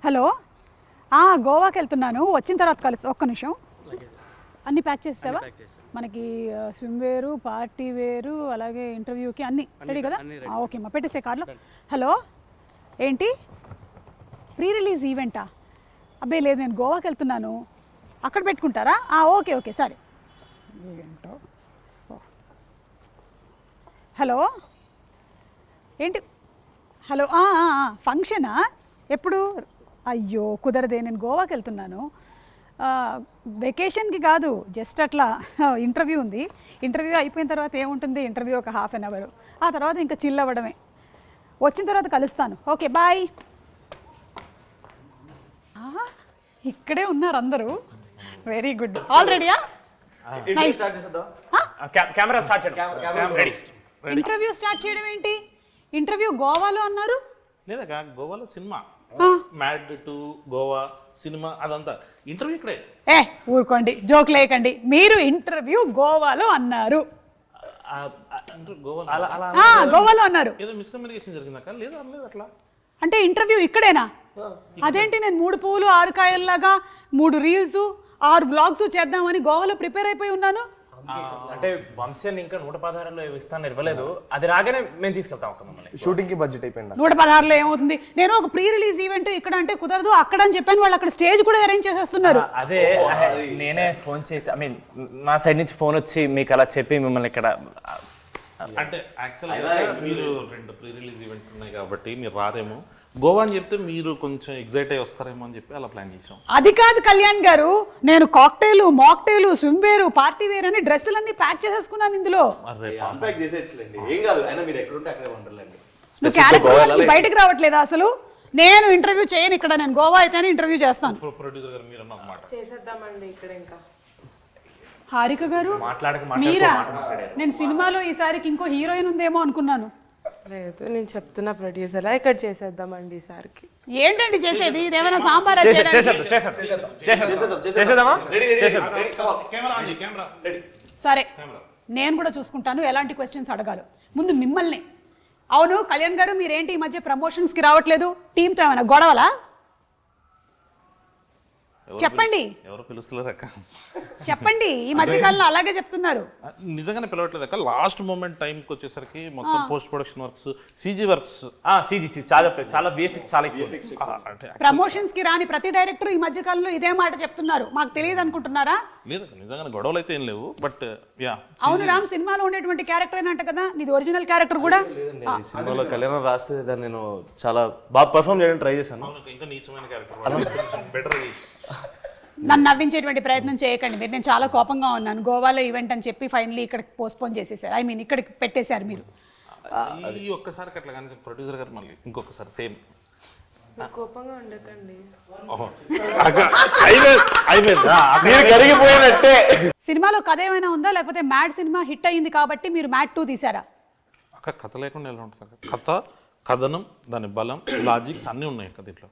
Hello, గోవాకి వెళ్తున్నాను, వచ్చిన తర్వాత కలుసు. ఒక్క నిమిషం. అన్నీ ప్యాక్ చేసావా? మనకి స్విమ్ వేరు, పార్టీ వేరు, అలాగే ఇంటర్వ్యూకి అన్నీ రెడీ కదా? ఓకే అమ్మా, పెట్టేసే కార్లో. హలో, ఏంటి ప్రీ రిలీజ్ ఈవెంటా? అబ్బాయి లేదు, నేను గోవాకి వెళ్తున్నాను, అక్కడ పెట్టుకుంటారా? ఓకే ఓకే సరే. ఏంటో. హలో ఏంటి? హలో, ఫంక్షనా? ఎప్పుడు? అయ్యో కుదరదే, నేను గోవాకి వెళ్తున్నాను. వెకేషన్కి కాదు, జస్ట్ అట్లా ఇంటర్వ్యూ ఉంది. ఇంటర్వ్యూ అయిపోయిన తర్వాత ఏముంటుంది, ఇంటర్వ్యూ ఒక ½ అన్ అవర్, ఆ తర్వాత ఇంకా చిల్ అవ్వడమే. వచ్చిన తర్వాత కలుస్తాను. Okay bye. ఇక్కడే ఉన్నారు అందరూ. Very good. ఆల్ రెడీయా? ఇంటర్వ్యూ స్టార్ట్ చేయడం ఏంటి? ఇంటర్వ్యూ గోవాలో అన్నారు. లేదా గోవాలో సినిమా మ్యాడ్ టు గోవా సినిమా అదంతా ఇంటర్వ్యూ ఇక్కడే. ఊరుకోండి, జోక్ లేకండి. మీరు ఇంటర్వ్యూ గోవాలో అన్నారు. గోవాలో అన్నారు. ఏదో మిస్కమ్యూనికేషన్ జరిగిందాక? లేదా అనలేదు అట్లా. అంటే ఇంటర్వ్యూ ఇక్కడేనా? అదేంటి, నేను 3 పువ్వులు 6 కాయల్లాగా 3 రీల్స్ 6 బ్లాగ్స్ చేద్దామని గోవాలో ప్రిపేర్ అయిపోయి ఉన్నాను. అంటే వంశాన్ని ఇంకా 116లో ఇస్తాను ఇవ్వలేదు, అది రాగానే మేము తీసుకెళ్తాం. ఒక మమ్మల్ని షూటింగ్ కి బడ్జెట్ అయిపోయింది. 116లో ఏమవుతుంది? నేను ఒక ప్రీ రిలీజ్ ఈవెంట్ ఇక్కడ అంటే కుదరదు, అక్కడ అని చెప్పాను. వాళ్ళు అక్కడ స్టేజ్ కూడా అరేంజ్ చేసేస్తున్నారు. అదే నేనే ఫోన్ చేసి, ఐ మీన్ మా సైడ్ నుంచి ఫోన్ వచ్చి మీకు అలా చెప్పి మిమ్మల్ని ఇక్కడ. అంటే యాక్చువల్గా మీరు 2 ప్రీ రిలీజ్ ఈవెంట్ ఉన్నాయి కాబట్టి మీరు రారేమో. గోవా అని చెప్తే మీరు కొంచెం ఎగ్జైట్ అయ్యి వస్తారేమో అని చెప్పి అలా ప్లాన్ చేసాం. అది కాదు కళ్యాణ్ గారు, నేను కాక్టైలు, మాక్టైలు, స్విమ్ వేరు, పార్టీ వేర్ అని డ్రెస్సులన్నీ ప్యాక్ చేసేసుకున్నాను ఇందులో. నువ్వు క్యారెక్టర్ నుంచి బయటకు రావట్లేదా అసలు? నేను ఇంటర్వ్యూ చేయను ఇక్కడ, నేను గోవా అయితేనే ఇంటర్వ్యూ చేస్తాను. ప్రొడ్యూసర్ గారు మీరు అన్నమాట చేసేద్దామండి ఇక్కడ. ఇంకా హారిక గారు మీరా? నేను సినిమాలో ఈసారికి ఇంకో హీరోయిన్ ఉందేమో అనుకున్నాను. లేదు, నేను చెప్తున్నా ప్రొడ్యూసర్ ఇక్కడ చేసేద్దామండి ఈసారికి. ఏంటండి చేసేది? ఇదేమైనా సాంబార్? సరే, నేను కూడా చూసుకుంటాను ఎలాంటి క్వశ్చన్స్ అడగాలి. ముందు మిమ్మల్ని. అవును కళ్యాణ్ గారు, మీరేంటి ఈ మధ్య ప్రమోషన్స్కి రావట్లేదు? టీంతో ఏమైనా గొడవలా? చెప్పండి. ఎవరు పిలుస్తలేరు అక్క? చెప్పండి. ఈ మధ్యకాలంలో అలాగే చెప్తున్నారు. నిజంగానే పిలవట్లేదు అక్క. లాస్ట్ మూమెంట్ టైంకి వచ్చేసరికి మొత్తం post production works, CG works, చాలా విఎఫ్ఎక్స్ చాలా ఎక్కువ. ప్రమోషన్స్ కి రాని ప్రతి డైరెక్టర్ ఈ మధ్యకాలంలో ఇదే మాట చెప్తున్నారు. మాకు తెలియదు అనుకుంటున్నారా? లేదు, నిజంగానే గొడవలు అయితే ఏం లేవు. బట్ యా, అవును రామ్, సినిమాలో ఉండేటువంటి క్యారెక్టర్ అంట కదా, నీది ఒరిజినల్ క్యారెక్టర్ కూడా? సినిమాలో కళ్యాణ్ రాస్తే దాన్ని నేను చాలా బాగా పర్ఫామ్ చేయడానికి ట్రై చేశాను. ఇంకా నీచమైన క్యారెక్టర్ బెటర్. నన్ను నవ్వించేటువంటి ప్రయత్నం చేయకండి మీరు. నేను చాలా కోపంగా ఉన్నాను. గోవాలో ఈవెంట్ అని చెప్పి ఫైనల్లీ ఇక్కడ పోస్ట్పోన్ చేసేసారు. ఐ మీన్ ఇక్కడికి పెట్టేశారు మీరు. ఈ ఒక్కసారి అట్లా కానీ ప్రొడ్యూసర్ గారు మళ్ళీ ఇంకొకసారి సేమ్. కోపంగా ఉండకండి. కరిగిపోయినట్టే. సినిమాలో కథ ఏమైనా ఉందా, లేకపోతే మ్యాడ్ సినిమా హిట్ అయ్యింది కాబట్టి మీరు మ్యాడ్ 2 తీసారా? అక్క కథ లేకుండా ఎలా ఉంటుంది? కథ, కథనం, దాని బలం, లాజిక్స్ అన్నీ ఉన్నాయి కదా దీంట్లో.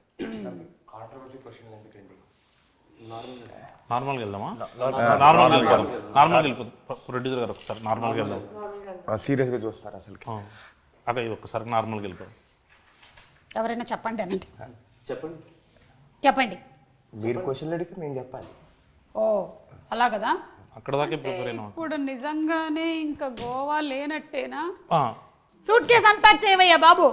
నార్మల్గా వెళ్దామా? నార్మల్గా వెళ్ళిపోదాం. ప్రొడ్యూసర్ గారు ఒకసారి నార్మల్గా వెళ్దాం. సీరియస్గా చూస్తారు అసలు. అక్క ఇది ఒక్కసారి నార్మల్గా వెళ్ళిపోదాం. ఎవరైనా చెప్పండి అనండి. చెప్పండి. మీరు క్వశ్చన్ అడిగితే నేను చెప్పాలి. ఓ అలా కదా. అక్కడ దాకే ప్రిపేర్ అయినా. ఇప్పుడు నిజంగానే ఇంకా గోవా లేనట్టేనా? సూట్ కేసు అన్పాక్ చేయవయ్యా బాబు.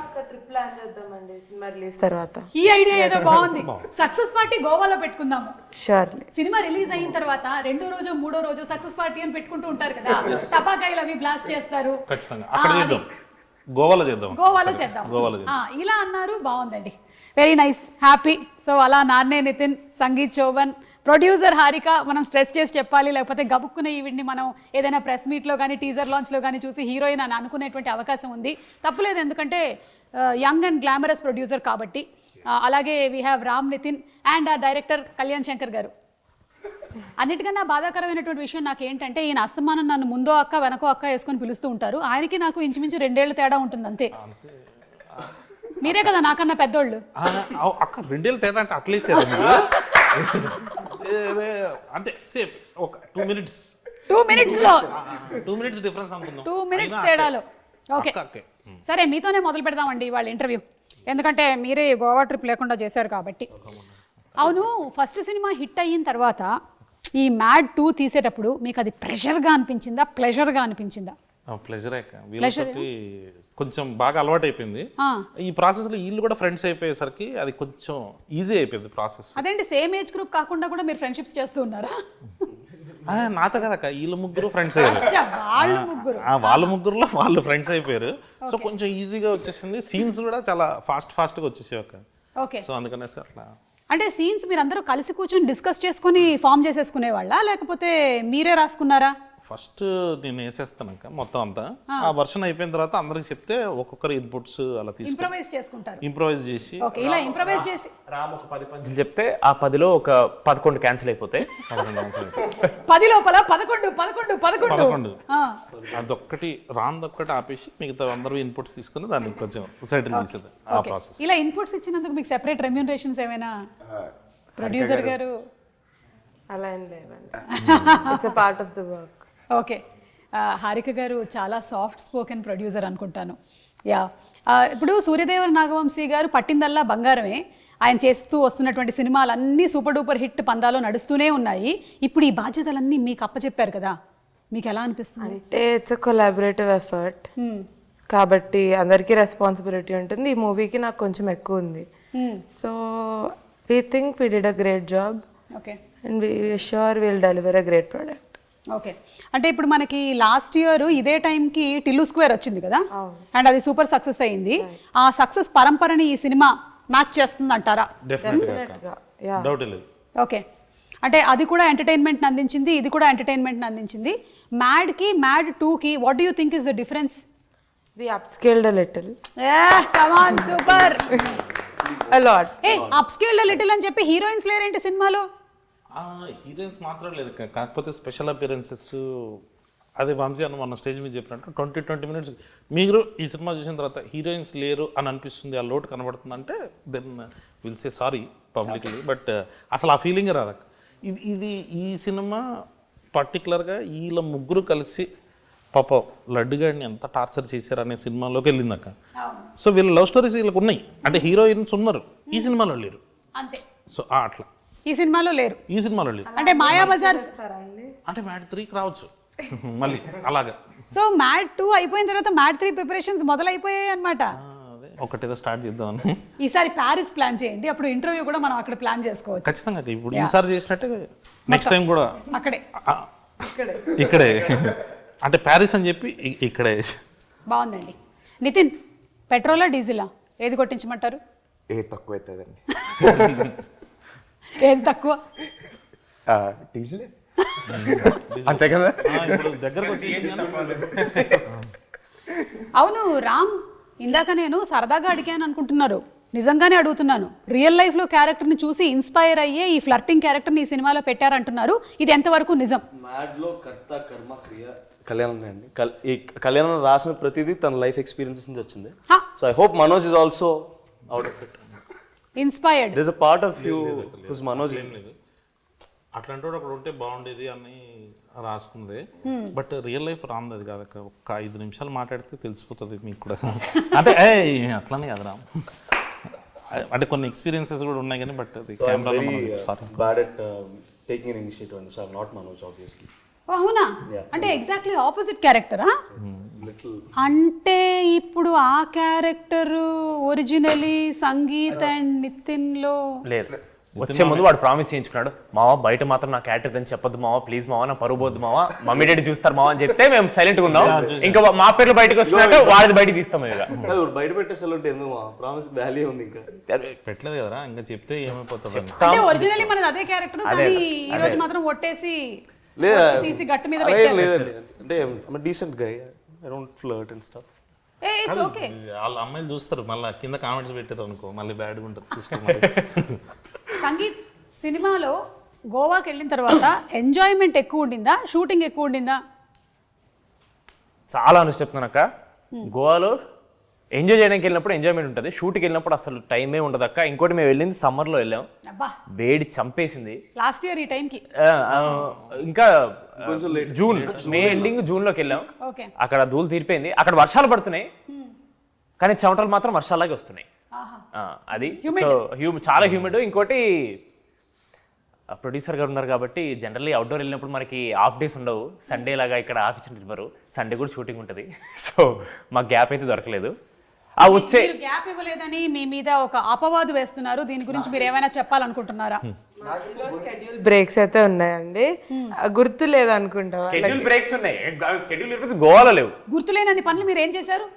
ఒక ట్రిప్ ప్లాన్ చేద్దామండి సినిమా రిలీజ్ తర్వాత. ఈ ఐడియా ఏదో బాగుంది. సక్సెస్ పార్టీ గోవాలో పెట్టుకుందాము. షూర్లీ. సినిమా రిలీజ్ అయిన తర్వాత 2వ రోజు 3వ రోజు సక్సెస్ పార్టీ అని పెట్టుకుంటూ ఉంటారు కదా, టపాకాయలు అవి బ్లాస్ట్ చేస్తారు. ఖచ్చితంగా అక్కడ చేద్దాం. గోవాలో చేద్దాం. ఇలా అన్నారు, బాగుందండి. Very nice, happy. సో అలా నాన్నే నితిన్, సంగీత్ చౌబన్, ప్రొడ్యూసర్ హారిక, మనం స్ట్రెస్ చేసి చెప్పాలి, లేకపోతే గబుక్కునే ఈవిడ్ని మనం ఏదైనా ప్రెస్ మీట్లో కానీ టీజర్ లాంచ్లో కానీ చూసి హీరోయిన్ అని అనుకునేటువంటి అవకాశం ఉంది. తప్పులేదు, ఎందుకంటే యంగ్ అండ్ గ్లామరస్ ప్రొడ్యూసర్ కాబట్టి. అలాగే we have Ram Nitin and director Kalyan Shankar గారు. అన్నిటికన్నా బాధాకరమైనటువంటి విషయం నాకు ఏంటంటే, ఈయన అస్తమానం నన్ను ముందో అక్క వెనకో అక్క వేసుకొని పిలుస్తూ ఉంటారు. ఆయనకి నాకు ఇంచుమించు 2 ఏళ్ళు తేడా ఉంటుంది అంతే. మీరే కదా నాకన్నా పెద్దోళ్ళు. అక్క 2 ఏళ్ళు తేడా అంటే అట్లీస్ట్ అంటే సేమ్ ఒక 2 మినిట్స్ 2 మినిట్స్లో 2 మినిట్స్ డిఫరెన్స్ అనుకుందాం. 2 మినిట్స్ తేడాలో. ఓకే సరే, మీతోనే మొదలు పెడదామండి వాళ్ళ ఇంటర్వ్యూ. ఎందుకంటే మీరే గోవా ట్రిప్ లేకుండా చేశారు కాబట్టి. అవును, ఫస్ట్ సినిమా హిట్ అయిన తర్వాత ఈ మ్యాడ్ 2 తీసేటప్పుడు మీకు అది ప్రెషర్గా అనిపించిందా, ప్లెజర్గా అనిపించిందా? ప్లెజరే వీళ్ళతోటి కొంచెం బాగా అలవాటు అయిపోయింది. ఈ ప్రాసెస్లో వీళ్ళు కూడా ఫ్రెండ్స్ అయిపోయేసరికి అది కొంచెం ఈజీ అయిపోయింది ప్రాసెస్. అదేంటి సేమ్ ఏజ్ గ్రూప్ కాకుండా కూడా మీరు ఫ్రెండ్షిప్స్ చేస్తూ ఉన్నారా? నాతో కదక్క, వీళ్ళు ముగ్గురు ఫ్రెండ్స్ అయ్యారు. వాళ్ళ ముగ్గురులో వాళ్ళు ఫ్రెండ్స్ అయిపోయారు. సో కొంచెం ఈజీగా వచ్చేసింది. సీన్స్ కూడా చాలా ఫాస్ట్గా వచ్చేసాయి అక్క. ఓకే. సో అందుకనే సార్ అట్లా అంటే సీన్స్ మీరు అందరూ కలిసి కూర్చొని డిస్కస్ చేసుకుని ఫామ్ చేసేసుకునే వాళ్ళ, లేకపోతే మీరే రాసుకున్నారా? ఫస్ట్ నేను వేసేస్తానక్క మొత్తం అంతా. ఆ వర్షన్ అయిపోయిన తర్వాత అందరికి చెప్తే ఒక్కొక్కరు ఇన్పుట్స్ అలా తీసుకుని ఇంప్రవైజ్ చేసుకుంటారు. ఇంప్రవైజ్ చేసి ఓకే, ఇలా ఇంప్రవైజ్ చేసి రామ్ ఒక 10 పంచులు చెప్తే ఆ 10లో ఒక 11 క్యాన్సిల్ అయిపోతాయి. 10 లోపల 11 అదొక్కటి రాందొక్కటి ఆపేసి మిగతా అందరూ ఇన్పుట్స్ తీసుకుని దాన్ని కొంచెం సెటిల్ చేసేది ఆ ప్రాసెస్. ఇలా ఇన్పుట్స్ ఇచ్చినందుకు మీకు సెపరేట్ రెమ్యూనరేషన్స్ ఏమైనా ప్రొడ్యూసర్ గారు? అలా ఏం లేవండి, it's a part of the work. Okay, Harika గారు చాలా సాఫ్ట్ స్పోకెన్ ప్రొడ్యూసర్ అనుకుంటాను. యా, ఇప్పుడు సూర్యదేవర నాగవంశీ గారు పట్టిందల్లా బంగారమే. ఆయన చేస్తూ వస్తున్నటువంటి సినిమాలన్నీ సూపర్ డూపర్ హిట్ పందాలో నడుస్తూనే ఉన్నాయి. ఇప్పుడు ఈ బాధ్యతలన్నీ మీకు అప్పచెప్పారు కదా, మీకు ఎలా అనిపిస్తుంది? అంటే ఇట్స్ అ కొలాబరేటివ్ ఎఫర్ట్ కాబట్టి అందరికీ రెస్పాన్సిబిలిటీ ఉంటుంది. ఈ మూవీకి నాకు కొంచెం ఎక్కువ ఉంది. So we think we did a great job okay, and we sure will deliver a great product. Okay, అంటే ఇప్పుడు మనకి లాస్ట్ ఇయర్ ఇదే టైంకి టిల్లు స్క్వేర్ వచ్చింది కదా, అండ్ అది సూపర్ సక్సెస్ అయింది. ఆ సక్సెస్ పరంపరని ఈ సినిమా మ్యాచ్ చేస్తుంది అంటారా? డౌట్ లేదు. ఓకే, అంటే అది కూడా ఎంటర్టైన్మెంట్ అందించింది, ఇది కూడా ఎంటర్టైన్మెంట్ అందించింది. మ్యాడ్కి మ్యాడ్ 2కి what do you think is the difference? We upscaled a little. Come on, super. A lot. Hey, upscaled a little అని చెప్పి హీరోయిన్స్ లేరేంటి సినిమాలో? హీరోయిన్స్ మాత్రం లేదు, కాకపోతే స్పెషల్ అపియరెన్సెస్. అదే వంశీ అన్న మన స్టేజ్ మీద చెప్పినట్టు 20 minutes మీరు ఈ సినిమా చూసిన తర్వాత హీరోయిన్స్ లేరు అని అనిపిస్తుంది, ఆ లోటు కనబడుతుంది అంటే then will say sorry publicly. But అసలు ఆ ఫీలింగ్ రాదక్క. ఇది ఈ సినిమా పర్టికులర్గా వీళ్ళ ముగ్గురు కలిసి పాప లడ్డుగాడిని ఎంత టార్చర్ చేశారు అనే సినిమాలోకి వెళ్ళిందక్క. సో వీళ్ళ లవ్ స్టోరీస్ వీళ్ళకి ఉన్నాయి, అంటే హీరోయిన్స్ ఉన్నారు, ఈ సినిమాలో లేరు అంతే. సో అట్లా ఈ సినిమాలో లేరు, ఈ సినిమాలో లేరు. అంటే మాయాబజార్ అంటే మ్యాడ్ 3కి రావచ్చు మళ్ళీ అలాగా. సో మ్యాడ్ 2 అయిపోయిన తర్వాత మ్యాడ్ 3 ప్రిపరేషన్స్ మొదలైపోయాయి అనమాట. ఒకటేదో స్టార్ట్ చేద్దామని. ఈసారి ప్యారిస్ ప్లాన్ చేయండి, అప్పుడు ఇంటర్వ్యూ కూడా మనం అక్కడ ప్లాన్ చేసుకోవచ్చు. ఖచ్చితంగా ఇప్పుడు ఈసారి చేసినట్టే నెక్స్ట్ టైం కూడా అక్కడే ఇక్కడే, అంటే ప్యారిస్ అని చెప్పి ఇక్కడే. బాగుందండి. నితిన్, పెట్రోలా డీజిలా ఏది కొట్టించమంటారు? ఏ తక్కువ అవుతుందండి. ఏది తక్కువ? డీజిలే అంతే కదా. దగ్గరకు అవును రామ్, ఇందాక నేను సరదాగా అడిగాను అనుకుంటున్నారు, నిజంగానే అడుగుతున్నాను. రియల్ లైఫ్లో క్యారెక్టర్ని చూసి ఇన్స్పైర్ అయ్యే ఈ ఫ్లర్టింగ్ క్యారెక్టర్ని ఈ సినిమాలో పెట్టారంటున్నారు, ఇది ఎంతవరకు నిజం? మ్యాడ్లో కర్త కర్మ క్రియ కళ్యాణం అండి. ఈ కళ్యాణం రాసిన ప్రతిదీ తన లైఫ్ ఎక్స్పీరియన్సెస్ నుంచి వచ్చింది. So I hope Manoj is also out of it inspired. There is a part of you who's Manoj. ఏం లేదు, అట్లాంటి వాడు అక్కడ ఉంటే బాగుండేది అని రాసుకుంది. బట్ రియల్ లైఫ్ రామ్ అది కాదు, ఒక 5 నిమిషాలు మాట్లాడితే తెలిసిపోతుంది మీకు కూడా. అంటే అట్లానే కదా రామ్, అంటే కొన్ని ఎక్స్పీరియన్సెస్ కూడా ఉన్నాయి కానీ బట్ అది camera bad at taking an initiative and so I am not Manoj obviously. అవునా? అంటే ఎగ్జాక్ట్లీ ఆపోజిట్ క్యారెక్టరా? అంటే ఇప్పుడు ఆ character originally Sangeet and Nitin లో లేదు. వచ్చే ముందు వాడు ప్రామిస్ చేయించుకున్నాడు, మావా బయట మాత్రం నా క్యారెక్టర్ అని చెప్పొద్దు మావా, ప్లీజ్ మావా, నా పరువు పోద్దు మావా, మమ్మీ డాడీ చూస్తారు మావా అని చెప్తే మేము సైలెంట్ గా ఉన్నాం. ఇంకా మా పేర్లు బయటకు వస్తున్నట్టు వాడిది బయటకి తీస్తాం. బయట పెట్టేసాలంటే ఎందుకు మా ప్రామిస్ వాల్యూ ఉంది, ఇంకా పెట్టలేదు కదా, ఇంకా చెప్తే ఏమైపోతుంది. అంటే ఒరిజినలీ మనది అదే క్యారెక్టర్, కానీ ఈ రోజు మాత్రం ఒట్టేసి తీసి గట్టు మీద పెట్టారు. లేదండి, అంటే I'm decent guy, I don't flirt and stuff. It's okay. వాళ్ళ అమ్మాయిలు చూస్తారు, మళ్ళీ కింద కామెంట్స్ పెట్టారు అనుకో మళ్ళీ బ్యాడ్గా ఉంటుంది, చూసుకోవాలి. సంగీత్ సినిమాలో గోవాకి వెళ్ళిన తర్వాత ఎంజాయ్మెంట్ ఎక్కువ ఉండిందా, షూటింగ్ ఎక్కువ ఉండిందా? చాలా అనుష్ఠ చెప్తున్నాను అక్క, గోవాలో ఎంజాయ్ చేయడానికి వెళ్ళినప్పుడు ఎంజాయ్మెంట్ ఉంటుంది, షూట్కి వెళ్ళినప్పుడు అసలు టైమే ఉండదు అక్క. ఇంకోటి మేము వెళ్ళింది సమ్మర్లో వెళ్ళాం, వేడి చంపేసింది లాస్ట్ ఇయర్ ఈ టైంకి. ఇంకా జూన్ మే ఎండింగ్ జూన్లోకి వెళ్ళాం, అక్కడ ధూళి తీరిపోయింది, అక్కడ వర్షాలు పడుతున్నాయి కానీ చెమటలు మాత్రం వర్షాలాగే వస్తున్నాయి. అది సో చాలా హ్యూమిడ్. ఇంకోటి ప్రొడ్యూసర్ గారు ఉన్నారు కాబట్టి జనరల్లీ అవుట్డోర్ వెళ్ళినప్పుడు మనకి హాఫ్ డేస్ ఉండవు. సండే లాగా ఇక్కడ ఆఫ్ ఇచ్చిన ఇవ్వరు, సండే కూడా షూటింగ్ ఉంటుంది. సో మాకు గ్యాప్ అయితే దొరకలేదు. ఆ వచ్చే గ్యాప్ ఇవ్వలేదని మీ మీద ఒక అపవాదు వేస్తున్నారు, దీని గురించి మీరు ఏమైనా చెప్పాలనుకుంటున్నారా? షెడ్యూల్ బ్రేక్స్ అయితే ఉన్నాయండి, గుర్తు లేదు అనుకుంటా. షెడ్యూల్ బ్రేక్స్ ఉన్నాయి, షెడ్యూల్ బ్రేక్స్ గోవాలో లేవు. గుర్తులేనని పనులు మీరు ఏం చేశారు?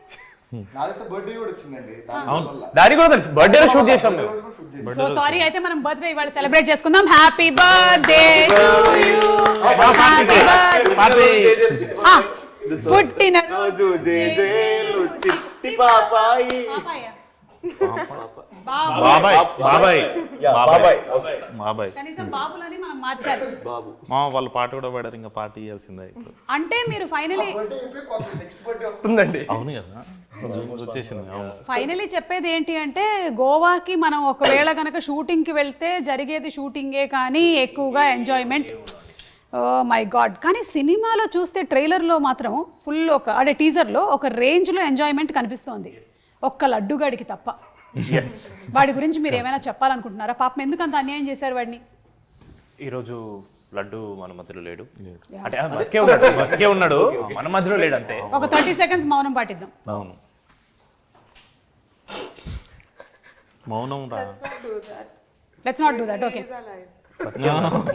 దాని కూడా బర్త్డే షూట్ చేసాం మేము. సో సారీ, అయితే మనం బర్త్డే ఇవాళ సెలబ్రేట్ చేసుకుందాం. హ్యాపీ బర్త్డే పుట్టిన రోజు జేజేలు చిట్టి పాపాయి. బాబాయ్ బాబాయ్ బాబాయ్ బాబాయ్ కనీసం బాబులని మనం మార్చాలి. బాబు మా వాళ్ళు పాట కూడా పాడారు, ఇంకా పార్టీ ఇవ్వాల్సిందే ఇప్పుడు. అంటే మీరు ఫైనలీ వస్తుందండి. అవును కదా, వచ్చేసింది. అవును. ఫైనలీ చెప్పేది ఏంటి అంటే, గోవాకి మనం ఒకవేళ కనుక షూటింగ్కి వెళ్తే జరిగేది షూటింగే కానీ ఎక్కువగా ఎంజాయ్మెంట్. Oh my God. కానీ సినిమాలో చూస్తే ట్రైలర్లో మాత్రం ఫుల్ అంటే టీజర్లో ఒక రేంజ్లో ఎంజాయ్మెంట్ కనిపిస్తోంది, ఒక్క లడ్డుగాడికి తప్ప. వాడి గురించి మీరు ఏమైనా చెప్పాలనుకుంటున్నారా? పాపం ఎందుకు అంత అన్యాయం చేశారు వాడిని? ఈరోజు లడ్డు మన మధ్యలో లేడు, అంటే బతికే ఉన్నాడు, మన మధ్యలో లేడు అంతే. ఒక 30 seconds మౌనం పాటిద్దాం. అవును, మౌనం రా. Let's not do that. Okay,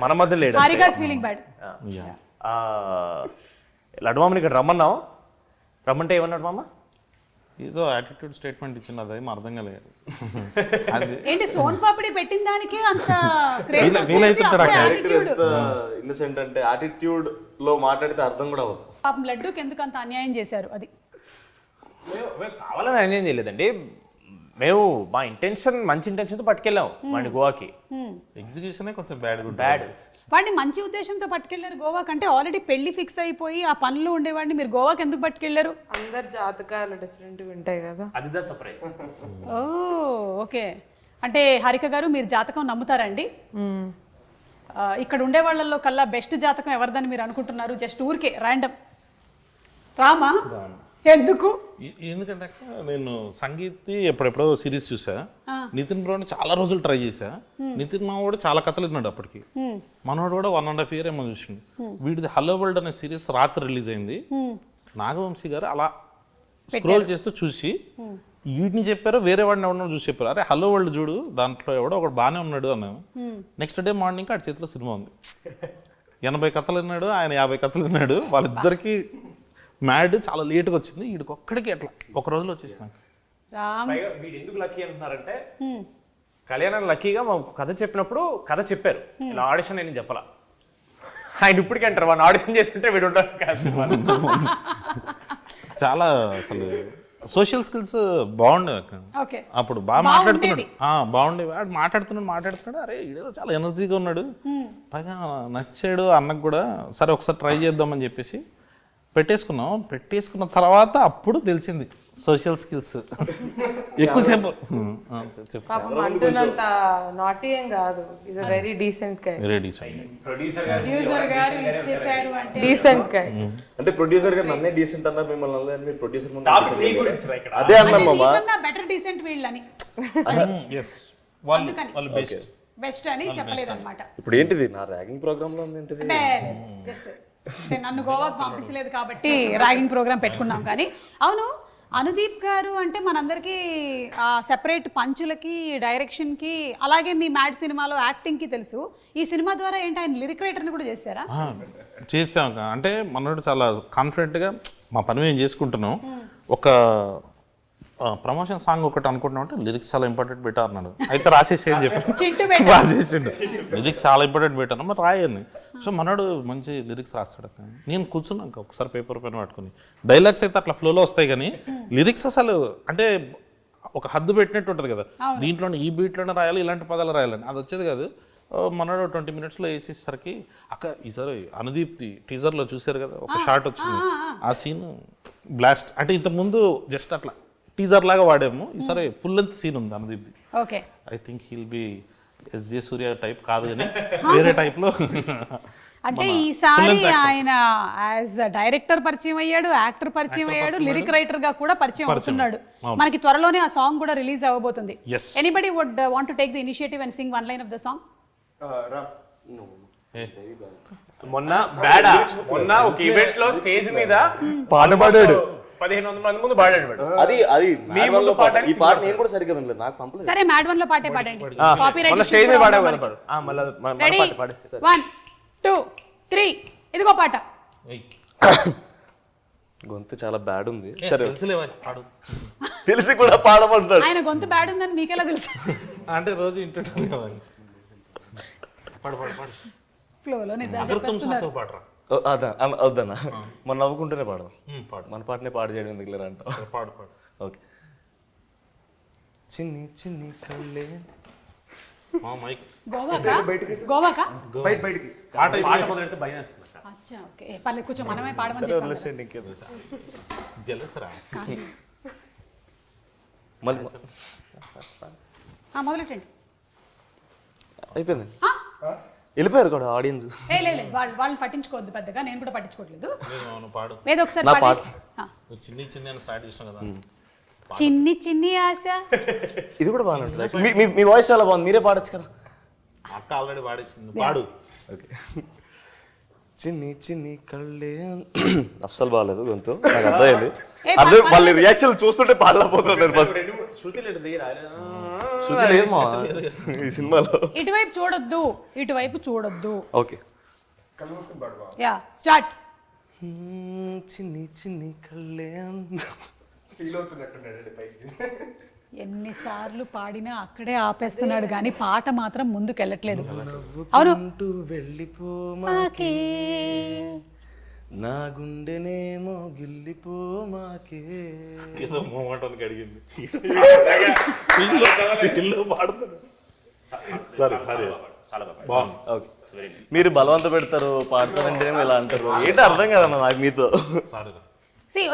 మన మధ్య లేడు. Harika's feeling bad. లడ్డు మామని ఇక్కడ రమ్మన్నావు, రమ్మంటే ఏమన్నాడు మామ? ఏదో యాటిట్యూడ్ స్టేట్మెంట్ ఇచ్చింది, అది ఏం అర్థం కాలేదు. ఏంటి సోన్ పాపిడి పెట్టిన దానికి అంత ఇన్నసెంట్ అంటే యాటిట్యూడ్ లో మాట్లాడితే అర్థం కూడా అవ్వదు. పాపం లడ్డూకి ఎందుకు అంత అన్యాయం చేశారు? అది మేము కావాలని అన్యాయం చేయలేదండి, మేము మా ఇంటెన్షన్ మంచి ఇంటెన్షన్తో పట్టుకెళ్ళాం వాడిని గోవాకి. ఎగ్జిక్యూషనే కొంచెం బ్యాడ్ బ్యాడ్. వాడిని మంచి ఉద్దేశంతో పట్టుకెళ్లారు గోవాకి అంటే, ఆల్రెడీ పెళ్లి ఫిక్స్ అయిపోయి ఆ పనులు ఉండేవాడిని మీరు గోవాకి ఎందుకు పట్టుకెళ్లారు? అందరు జాతకాలు డిఫరెంట్గా ఉంటాయి కదా, అదిదా సర్ప్రైజ్. ఓ ఓకే. అంటే హారిక గారు, మీరు జాతకం నమ్ముతారండి? ఇక్కడ ఉండే వాళ్ళల్లో కల్లా బెస్ట్ జాతకం ఎవరిదని మీరు అనుకుంటున్నారు? జస్ట్ ఊరికే ర్యాండమ్. రామా? ఎందుకు? ఎందుకంటే నేను సంగీత్ ఎప్పుడెప్పుడో సిరీస్ చూసా, నితిన్ బ్రోని చాలా రోజులు ట్రై చేశా. నితిన్ మా కూడా చాలా కథలు విన్నాడు అప్పటికి, మనోడు కూడా 1.5 year ఏమో చూసిండు. వీడిది హలో వరల్డ్ అనే సిరీస్ రాత్రి రిలీజ్ అయింది. నాగవంశీ గారు అలా స్క్రోల్ చేస్తూ చూసి వీటిని చెప్పారు, వేరే వాడిని ఎవడో చూసి చెప్పారు, అరే హలో వరల్డ్ చూడు, దాంట్లో ఎవడో ఒకడు బాగానే ఉన్నాడు అన్నాను. నెక్స్ట్ డే మార్నింగ్ ఆడి చేతిలో సినిమా ఉంది. 80 కథలు విన్నాడు, ఆయన 50 కథలు విన్నాడు. వాళ్ళిద్దరికి మ్యాడ్ చాలా లేట్గా వచ్చింది, వీడికి ఒక్కడికి ఎట్లా ఒక రోజులో వచ్చేసినాక. వీడు ఎందుకు లక్కీ అంటున్నారంటే, కళ్యాణం లక్కీగా మా కథ చెప్పినప్పుడు కథ చెప్పారు, ఇలా ఆడిషన్ నేను చెప్పాల. ఆయన ఇప్పటికీ అంటారు వాడిని ఆడిషన్ చేస్తుంటే వీడు ఉంటారు. చాలా అసలు సోషల్ స్కిల్స్ బాగుండేవి అక్క. అప్పుడు బాగా మాట్లాడుతున్నాడు, బాగుండేవి. వాడు మాట్లాడుతున్నాడు, అరే ఇదేదో చాలా ఎనర్జీగా ఉన్నాడు, పైగా నచ్చాడు అన్నకు కూడా. సరే ఒకసారి ట్రై చేద్దామని చెప్పేసి పెట్టేసుకున్న తర్వాత అప్పుడు తెలిసింది సోషల్ స్కిల్స్. ఎక్కువసేపు పాపం అంటున్నంత నాటీ ఏం కాదు, is a very decent guy. Producer గారు ఇచ్చేసారు అంటే డీసెంట్ గై. అంటే ప్రొడ్యూసర్ గారు నన్నే డీసెంట్ అన్నారు, మిమ్మల్ని అన్నారు, మీరు ప్రొడ్యూసర్ ముందు అదే అన్నాం మామ. బెటర్ డీసెంట్ వీళ్ళని బెస్ట్ అని చెప్పలేదన్నమాట. ఇప్పుడు ఏంటిది నా ర్యాగింగ్ ప్రోగ్రామ్ లో ఉంది ఏంటిది? జస్ట్ నన్ను గోవాకి పంపించలేదు కాబట్టి ర్యాగింగ్ ప్రోగ్రామ్ పెట్టుకున్నాం. కానీ అవును, అనుదీప్ గారు అంటే మనందరికీ సెపరేట్ పంచులకి, డైరెక్షన్కి, అలాగే మీ మ్యాడ్ సినిమాలో యాక్టింగ్కి తెలుసు. ఈ సినిమా ద్వారా ఏంటి ఆయన లిరిక్ రైటర్ని కూడా చేశారా? చేసాం. అంటే మనోడు చాలా కాన్ఫిడెంట్గా మా పని మేము చేసుకుంటున్నాం. ఒక ప్రమోషన్ సాంగ్ ఒకటి అనుకుంటున్నాం అంటే లిరిక్స్ చాలా ఇంపార్టెంట్ పెట్టా అన్నాడు. అయితే రాసేసి అని చెప్పి రాసేసిండు, లిరిక్స్ చాలా ఇంపార్టెంట్ పెట్టాను, మరి రాయని. సో మనోడు మంచి లిరిక్స్ రాస్తాడు. నేను కూర్చున్నాక ఒకసారి పేపర్ పెన్ పట్టుకుని, డైలాగ్స్ అయితే అట్లా ఫ్లోలో వస్తాయి కానీ లిరిక్స్ అసలు అంటే ఒక హద్దు పెట్టినట్టు ఉంటుంది కదా, దీంట్లోనే ఈ బీట్లోనే రాయాలి, ఇలాంటి పదాలు రాయాలని, అది వచ్చేది కాదు. మనోడు 20 minutesలో వేసేసరికి అక్క ఈసారి అనుదీప్తి టీజర్లో చూసారు కదా ఒక షార్ట్ వచ్చింది, ఆ సీన్ బ్లాస్ట్. అంటే ఇంతకుముందు జస్ట్ అట్లా టీజర్ లాగా వాడాము, ఈసారి ఫుల్ లెంత్ సీన్ ఉంది అనుదీప్ది. Okay, I think he'll be S J Surya type కాదు కానీ వేరే టైప్లో. అంటే ఈసారి ఆయన యాజ్ డైరెక్టర్ పరిచయం అయ్యాడు, యాక్టర్ పరిచయం అయ్యాడు, లిరిక్ రైటర్ గా కూడా పరిచయం అవుతున్నాడు. మనకి త్వరలోనే ఆ సాంగ్ కూడా రిలీజ్ అవ్వబోతుంది. Anybody would want to take the initiative and sing one line of the song? మొన్న ఒక ఈవెంట్ లో స్టేజ్ మీద పాడబడాడు, 1500 మంది ముందు పాడాడు. అది మీ ముందు పాట. ఈ పాట నేను కూడా సరిగ్గా వినలేదు, నాకు పంపలేదు. సరే మ్యాడ్ వన్ లో పాటే పాడండి. కాపీరైట్ స్టేజ్ మీద పాడాడు. మళ్ళీ రెడీ 1 2 3 ఇదిగో పాట. గొంతు చాలా బ్యాడ్ ఉంది. సరే పాడు. తెలిసి కూడా పాడమంటాడు. ఆయన గొంతు బ్యాడ్ ఉందని మీకెలా తెలుసు? అంటే రోజు ఇంటుంటాను కదా. పాడు పాడు పాడు. ఫ్లోలో నిజాలు అగర్తుమ్ చెప్పేస్తున్నారు. సాతో పాడరా. అదా వద్దన్నా, మనం నవ్వుకుంటూనే పాడదాం. పాడు మన పాటనే పాడు చేయడం ఎందుకు లేరా అంట. పాడు పాడు. ఓకే. చిన్ని చిన్ని కళ్ళే మా మైక్ గోవాకా? గోవాకా? బయటికి పాట మొదలెడితే భయం వేస్తుంది. అచ్చా ఓకే పర్లేదు కూర్చో, మనమే పాడమని సరే చెప్పాం. వదిలేసేయండి, ఇంకేదో జలసరా. మళ్ళీ మొదలెట్టండి. అయిపోయిందండి, వెళ్ళిపోయారు కూడా ఆడియన్స్. లేదు వాళ్ళని పట్టించుకోవద్దు పెద్దగా, నేను కూడా పట్టించుకోవట్లేదు. పాడు. ఏదో ఒకసారి నా పాడండి. చిన్ని చిన్ని అని స్టార్ట్ చేసినాం కదా. చిన్ని చిన్ని ఆశ. ఇది కూడా బాగానే ఉంటుంది. మీ వాయిస్ చాలా బాగుంది, మీరే పాడొచ్చు కదా. అక్క ఆల్రెడీ పాడేసింది, పాడు. ఓకే. చిన్ని చిన్ని కళ్ళే అస్సలు బాగాలేదు గొంతు, నాకు అర్థమైంది. అదే వాళ్ళ రియాక్షన్ చూస్తుంటే పాడలేకపోతున్నాను. ఫస్ట్ శృతి లేదు మా ఈ సినిమాలో. ఇటువైపు చూడొద్దు, ఇటువైపు చూడొద్దు. ఓకే. Yeah start. చిన్ని చిన్ని కళ్ళే ఎన్నిసార్లు పాడినా అక్కడే ఆపేస్తున్నాడు కానీ పాట మాత్రం ముందుకెళ్ళట్లేదు. అవును. వెళ్ళిపోమాకే నా గుండెనేమో గిల్లిపోమాకే. ఏదో మోమాటానికి అడిగింది. పాడుతున్నా. సరే సరే బాగుంది. ఓకే. మీరు బలవంత పెడతారు పాడతారంటే ఇలా అంటారు, ఏంటో అర్థం కదన్నా నాకు మీతో.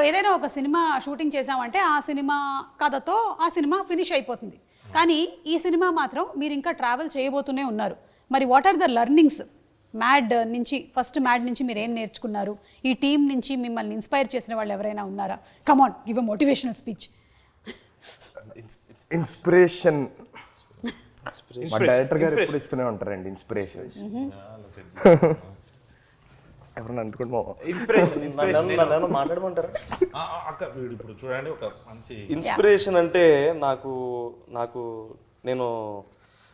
ఏదైనా ఒక సినిమా షూటింగ్ చేసామంటే ఆ సినిమా కథతో ఆ సినిమా ఫినిష్ అయిపోతుంది. కానీ ఈ సినిమా మాత్రం మీరు ఇంకా ట్రావెల్ చేయబోతూనే ఉన్నారు. మరి what are the learnings Mad నుంచి, ఫస్ట్ మ్యాడ్ నుంచి మీరు ఏం నేర్చుకున్నారు? ఈ టీం నుంచి మిమ్మల్ని ఇన్స్పైర్ చేసిన వాళ్ళు ఎవరైనా ఉన్నారా? Come on give a motivational speech. Inspiration మా డైరెక్టర్ గారు ఎప్పుడు ఇస్తూనే ఉంటారండి ఇన్స్పిరేషన్. ఎవరన్నా అనుకుంటున్నా మాట్లాడమంటారా? అక్క ఇప్పుడు చూడండి, ఒక మంచి ఇన్స్పిరేషన్ అంటే నాకు నేను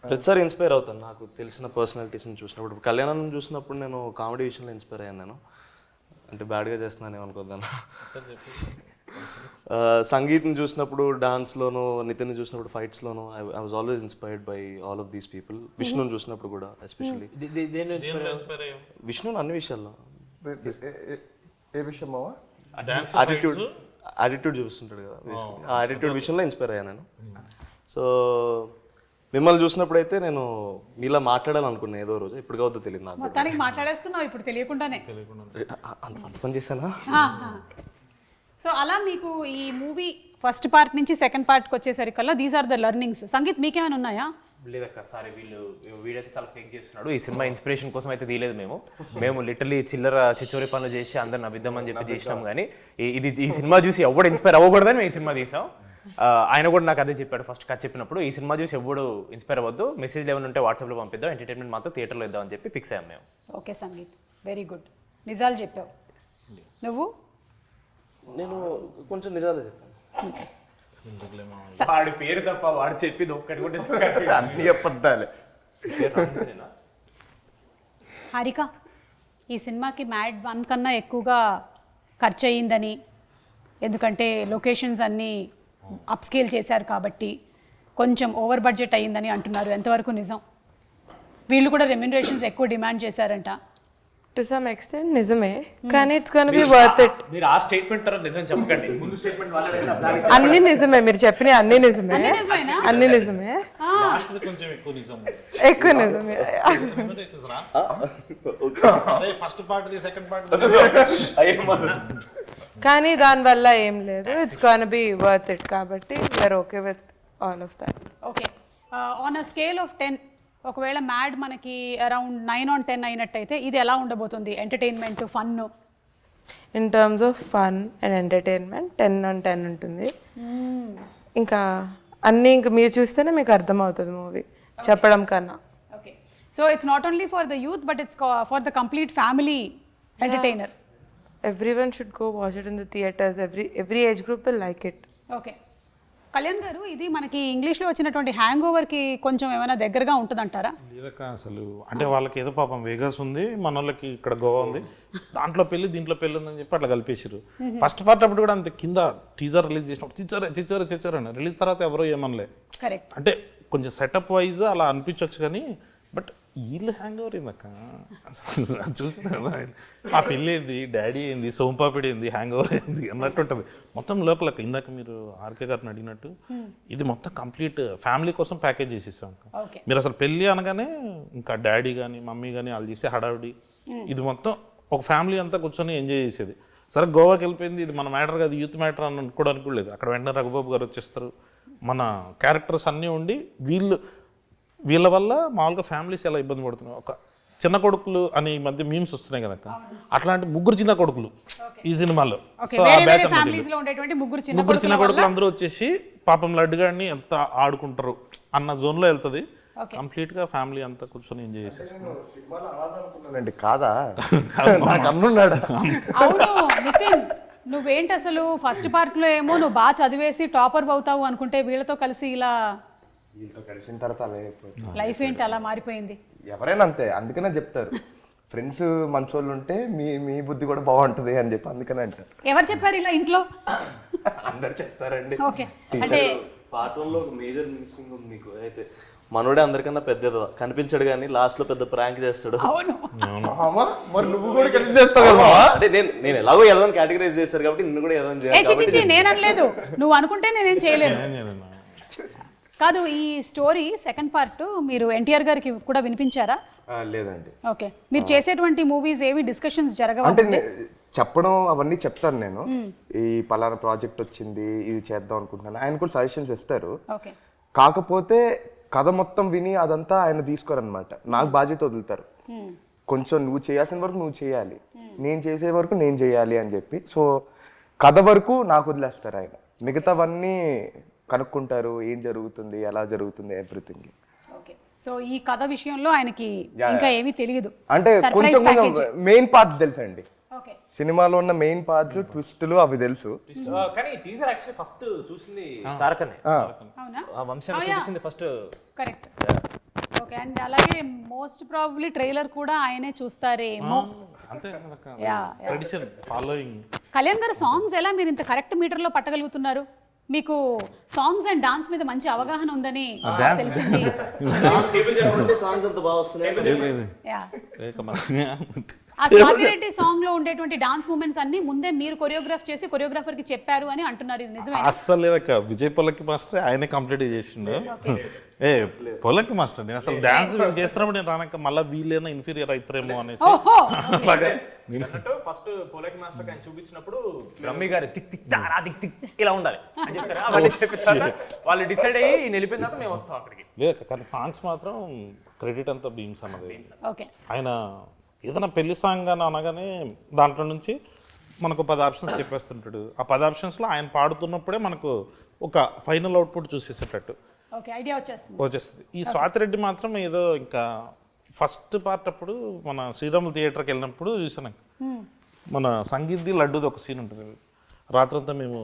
ప్రతిసారి ఇన్స్పైర్ అవుతాను. నాకు తెలిసిన పర్సనాలిటీస్ని చూసినప్పుడు, కళ్యాణం చూసినప్పుడు నేను కామెడీ విషయంలో ఇన్స్పైర్ అయ్యాను. నేను అంటే బ్యాడ్గా చేస్తున్నాను ఏమనుకోద్దాను. సంగీత్ని చూసినప్పుడు, డాన్స్లోను, నితిన్ని చూసినప్పుడు ఫైట్స్లోను I was always inspired by all of these people. విష్ణుని చూసినప్పుడు కూడా ఎస్పెషల్లీ. విష్ణుని అన్ని విషయాల్లో. ఏ విషయం మావా? యాటిట్యూడ్ చూపిస్తుంటాడు కదా, ఆ యాటిట్యూడ్ విషయంలో ఇన్స్పైర్ అయ్యాను నేను. సో మిమ్మల్ని చూసినప్పుడు అయితే నేను మీలా మాట్లాడాలనుకున్నాను ఏదో రోజు, ఇప్పుడు కావద్దో తెలియదు నాకు. మొత్తానికి మాట్లాడేస్తున్నావు ఇప్పుడు తెలియకుండానే. అంత పని చేశానా? సో అలా మీకు ఈ మూవీ ఫస్ట్ పార్ట్ నుంచి సెకండ్ పార్ట్కి వచ్చేసరికల్లా these are the learnings. Sangeet మీకేమైనా ఉన్నాయా? లేదక్క, సారీ వీడైతే చాలా ఫేక్ చేస్తున్నాడు. ఈ సినిమా ఇన్స్పిరేషన్ కోసం అయితే తీయలేదు మేము లిటరలీ చిల్లర చిచ్చోరి పనులు చేసి అందరిని అబిద్దామని చెప్పి చేసినాం. కానీ ఈ సినిమా చూసి ఎవడు ఇన్స్పైర్ అవ్వకూడదని మేము ఈ సినిమా తీసాం. ఆయన కూడా నాకు అదే చెప్పాడు ఫస్ట్ కథ చెప్పినప్పుడు, ఈ సినిమా చూసి ఎవడు ఇన్స్పైర్ అవ్వద్దు, మెసేజ్ ఏమైనా ఉంటే వాట్సాప్లో పంపిద్దాం, ఎంటర్టైన్మెంట్ మాత్రం థియేటర్లో ఇద్దామని చెప్పి ఫిక్స్ అయ్యాం మేము. Okay sangeet, very good. నిజాలు చెప్పావు నువ్వు. నేను కొంచెం నిజాలే చెప్పాను. వాడి పేరు తప్ప వాడు చెప్పింది ఒక్కటి కూడా అన్ని అబద్ధాలే. హారిక, ఈ సినిమాకి మ్యాడ్ 1 కన్నా ఎక్కువగా ఖర్చు అయ్యిందని, ఎందుకంటే లొకేషన్స్ అన్నీ అప్స్కేల్ చేశారు కాబట్టి కొంచెం ఓవర్ బడ్జెట్ అయ్యిందని అంటున్నారు. ఎంతవరకు నిజం? వీళ్ళు కూడా రెమ్యునరేషన్స్ ఎక్కువ డిమాండ్ చేశారంట. టు సమ్ ఎక్స్టెంట్ నిజమే, కానీ it's gonna be worth it. మీరు ఆ స్టేట్మెంట్ తర్వాత నిజం చెప్పకండి, ముందు స్టేట్మెంట్ వాళ్ళే. అన్ని నిజమే, మీరు చెప్పిన అన్ని నిజమే, అన్ని నిజమే, కొంచెం ఎక్కువ నిజం, ఎక్కువ నిజమే. ఫస్ట్ పార్ట్ సెకండ్ పార్ట్ కానీ దానివల్ల ఏం లేదు, it's gonna be worth it. కాబట్టి we're okay with all of that. Okay, on a scale of 10 ఒకవేళ మ్యాడ్ మనకి అరౌండ్ 9 on 10 అయినట్టయితే ఇది ఎలా ఉండబోతుంది? Entertainment, fun. In terms of fun and entertainment 10 on 10 ఉంటుంది. ఇంకా అన్నీ ఇంకా మీరు చూస్తేనే మీకు అర్థమవుతుంది మూవీ చెప్పడం కన్నా. Okay, so it's not only for the youth but it's for the complete family entertainer. Everyone should go watch it in the theatres. Every age group will like it. Okay, Kalyan గారు, ఇది మనకి ఇంగ్లీష్లో వచ్చినటువంటి hang ఓవర్కి కొంచెం ఏమైనా దగ్గరగా ఉంటుందంటారా? లేదక్క, అసలు అంటే వాళ్ళకి ఏదో పాపం వేగస్ ఉంది, మన వాళ్ళకి ఇక్కడ గోవా ఉంది, దాంట్లో పెళ్లి దీంట్లో పెళ్లి ఉందని చెప్పి అట్లా కలిపేసారు. ఫస్ట్ పార్ట్ అప్పుడు కూడా అంతే, కింద టీజర్ రిలీజ్ చేసినప్పుడు చిచ్చోరే అని, రిలీజ్ తర్వాత ఎవరో ఏమనలే. కరెక్ట్. అంటే కొంచెం సెటప్ వైజ్ అలా అనిపించవచ్చు కానీ, బట్ వీళ్ళు హ్యాంగ్ ఓవర్ ఏందక్క చూసిన ఆ పెళ్ళి ఏంది, డాడీ ఏంది, సోంపాపిడి ఏంది, హ్యాంగ్ ఓవర్ ఏంది అన్నట్టు ఉంటుంది మొత్తం లోపల. ఇందాక మీరు ఆర్కే గారిని అడిగినట్టు ఇది మొత్తం కంప్లీట్ ఫ్యామిలీ కోసం ప్యాకేజ్ చేసేసాం. మీరు అసలు పెళ్ళి అనగానే ఇంకా డాడీ కానీ మమ్మీ కానీ వాళ్ళు చేసే హడావిడి, ఇది మొత్తం ఒక ఫ్యామిలీ అంతా కూర్చొని ఎంజాయ్ చేసేది. సరే గోవాకి వెళ్ళిపోయింది, ఇది మన మ్యాటర్ కాదు, యూత్ మ్యాటర్ అని అనుకోవడానికి కూడా లేదు. అక్కడ వెంటనే రఘుబాబు గారు వచ్చేస్తారు, మన క్యారెక్టర్స్ అన్నీ ఉండి వీళ్ళ వల్ల మామూలుగా ఫ్యామిలీస్ ఎలా ఇబ్బంది పడుతున్నాయి. ఒక చిన్న కొడుకులు అని ఈ మధ్య మీమ్స్ వస్తున్నాయి కదా, అట్లాంటి ముగ్గురు చిన్న కొడుకులు ఈ సినిమాలో. సో ఆ బ్యాచ్ ముగ్గురు చిన్న కొడుకులు అందరూ వచ్చేసి పాపం లడ్డు గారిని ఎంత ఆడుకుంటారు అన్న జోన్లో వెళ్తుంది. కంప్లీట్ గా ఫ్యామిలీ అంతా కూర్చొని ఎంజాయ్ చేసేసి కాదా నాకు అన్నున్నాడు. అవును నితిన్, నువ్వేంటి అసలు ఫస్ట్ పార్ట్ లో ఏమో నువ్వు బాగా చదివేసి టాపర్ అవుతావు అనుకుంటే వీళ్ళతో కలిసి ఇలా వీళ్ళతో కలిసిన తర్వాత లైఫ్ ఏంటి అలా మారిపోయింది? ఎవరైనా అంతే, అందుకనే చెప్తారు ఫ్రెండ్స్ మంచోళ్ళు ఉంటే మీ బుద్ధి కూడా బాగుంటుంది అని చెప్పి అందుకనే అంటారు. ఎవరు చెప్పారు ఇలా ఇంట్లో? అందరు చెప్తారండి. ఓకే, అంటే పార్ట్ 1 లో ఒక మేజర్ మిస్సింగ్ ఉంది మీకు. అయితే మనోడే అందరికన్నా పెద్దదో కనిపించాడు కానీ లాస్ట్ లో పెద్ద ప్రాంక్ చేస్తాడు. మరి నువ్వు కూడా కలిసి చేస్తావు కదా. అంటే నేను ఎలాగో ఎదవని కేటగరైజ్ చేశారు కాబట్టి నిన్ను కూడా ఎదవని చేయాలి. నేను అనలేదు, నువ్వు అనుకుంటే నేనేం చేయలేను. కాదు, ఈ స్టోరీ సెకండ్ పార్ట్ మీరు ఎన్టీఆర్ గారికి కూడా వినిపించారా? లేదండి. ఓకే, మీరు చేసేటువంటి మూవీస్ ఏవి డిస్కషన్స్ జరగవు? అంటే చెప్పడం అవన్నీ చెప్తాను నేను, ఈ పలానా ప్రాజెక్ట్ వచ్చింది ఇది చేద్దాం అనుకుంటున్నాను, ఆయన కూడా సజెషన్స్ ఇస్తారు. ఓకే, కాకపోతే కథ మొత్తం విని అదంతా ఆయన తీసుకోరనమాట, నాకు బాధ్యత వదులుతారు. కొంచెం నువ్వు చేయాల్సిన వరకు నువ్వు చేయాలి, నేను చేసే వరకు నేను చేయాలి అని చెప్పి. సో కథ వరకు నాకు వదిలేస్తారు ఆయన, మిగతావన్నీ కనుక్కుంటారు, ఏం జరుగుతుంది ఎలా జరుగుతుంది ఎవ్రీథింగ్. ఓకే, సో ఈ కథ విషయంలో ఆయనకి ఇంకా ఏమీ తెలియదు, అంటే కొంచెం మెయిన్ పార్ట్స్ తెలుసండి. ఓకే, సినిమాలో ఉన్న మెయిన్ పార్ట్స్ ట్విస్టులు అవి తెలుసు. కానీ టీజర్ యాక్చువల్లీ ఫస్ట్ చూసింది తారకనే. అవునా? ఆ వంశాన్ని చూసింది ఫస్ట్. కరెక్ట్. ఓకే, అండ్ అలాగే మోస్ట్ ప్రాబబ్లీ ట్రైలర్ కూడా ఆయనే చూస్తారేమో. అంతే ట్రెడిషన్ ఫాలోయింగ్. కళ్యాణ్ గారు, సాంగ్స్ ఎలా మీరు ఇంత కరెక్ట్ మీటర్ లో పట్టగలుగుతున్నారు? మీకు సాంగ్స్ అండ్ డాన్స్ మీద మంచి అవగాహన ఉందని తెలిసింది. సాంగ్స్ అంత బాగా వస్తున్నాయి. ఆ స్వాతిరెడ్డి సాంగ్ లో ఉండేటువంటి డాన్స్ మూమెంట్స్ అన్ని ముందే మీరు కొరియోగ్రాఫ్ చేసి కొరియోగ్రాఫర్ కి చెప్పారు అని అంటున్నారు, ఇది నిజమే? అస్సలు లేదక్క, విజయ్ పొలక్కి మాస్టర్ ఆయనే కంప్లీట్ చేసిండు. పొలక్కి మాస్టర్ నేను అసలు డాన్స్ చేస్తున్నప్పుడు నేను రానక్క మళ్ళీ వీళ్ళైనా ఇన్ఫీరియర్ అవుతారేమో అనేసి ఫస్ట్ పొలకి మాస్టర్ ఆయన చూపించినప్పుడు రమ్మి గారు టిక్ టిక్ దారా టిక్ టిక్ ఇలా ఉండాలి అని చెప్తారా, అవన్నీ చెప్పిస్తారా? వాళ్ళు డిసైడ్ అయ్యి నేను వెళ్ళిపోయిన తర్వాత మేము వస్తాం అక్కడికి. లేదు కానీ సాంగ్స్ మాత్రం క్రెడిట్ అంతా బీమ్స్ అన్నది. ఓకే, ఆయన ఏదైనా పెళ్లి సాంగ్ అని అనగానే దాంట్లో నుంచి మనకు 10 ఆప్షన్స్ చెప్పేస్తుంటాడు. ఆ 10 ఆప్షన్స్లో ఆయన పాడుతున్నప్పుడే మనకు ఒక ఫైనల్ అవుట్పుట్ చూసేసేటట్టు ఐడియా వచ్చేస్తుంది. ఈ స్వాతిరెడ్డి మాత్రం ఏదో ఇంకా ఫస్ట్ పార్ట్ అప్పుడు మన శ్రీరాములు థియేటర్కి వెళ్ళినప్పుడు చూసాను, మన సంగీత్ది లడ్డూది ఒక సీన్ ఉంటుంది. రాత్రంతా మేము